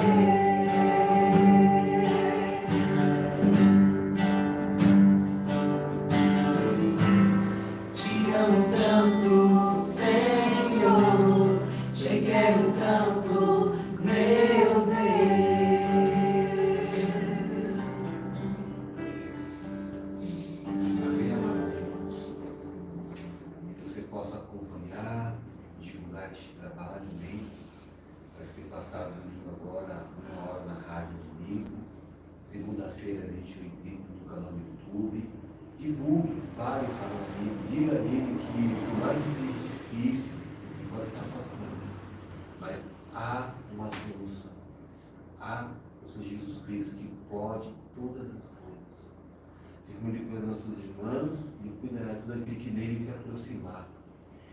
Te amo tanto, Senhor, te quero tanto, meu Deus. Amém, amados irmãos. Que você possa acompanhar, divulgar este trabalho, amém? Vai ser passado domingo agora, 1 hora na rádio domingo. Segunda-feira, às 21h30 no canal do YouTube. Divulgue, fale para o amigo, diga a ele que por mais difícil que você está passando, mas há uma solução. Há o Senhor Jesus Cristo que pode todas as coisas. Se comunica com os nossos irmãos e cuidará de tudo aquele que nele se aproximar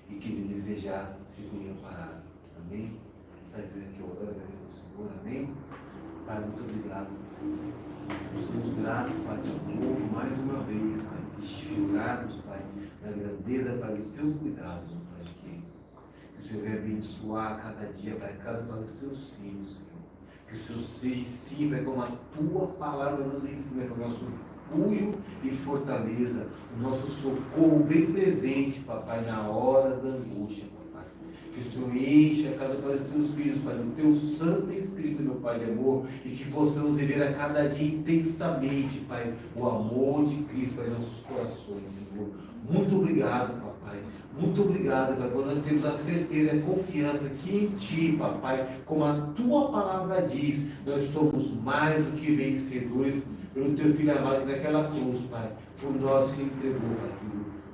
e que ele desejar se parar. Amém? Está dizendo aqui orando, agradecer ao Senhor. Amém? Pai, muito obrigado. Nós somos gratos, Pai, de novo, mais uma vez, Pai, testificarmos, Pai, da grandeza, Pai, dos teus cuidados, Pai, que o Senhor venha abençoar a cada dia, Pai, cada um dos teus filhos, Senhor. Que o Senhor seja sim, Pai, como a tua palavra nos ensina, com o nosso refúgio e fortaleza, o nosso socorro bem presente, Papai, na hora da angústia, Papai. Que o Senhor encha cada um dos teus filhos, Pai, do teu Santo Espírito, meu Pai de amor, e que possamos viver a cada dia intensamente, Pai, o amor de Cristo, Pai, em nossos corações, Senhor. Muito obrigado, Papai. Muito obrigado, Pai, por nós temos a certeza e a confiança que em Ti, Papai, como a Tua palavra diz, nós somos mais do que vencedores pelo Teu Filho amado que naquela cruz, Pai, por nós se entregou, Pai.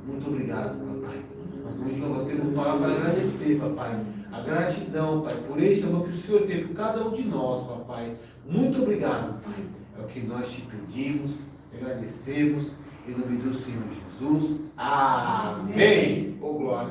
Muito obrigado, Papai. Nós hoje nós temos palavra para agradecer, Papai. A gratidão, Pai, por este amor que o Senhor tem por cada um de nós, Papai. Muito obrigado, Pai. É o que nós te pedimos, agradecemos, em nome do Senhor Jesus. Amém. Oh, glória.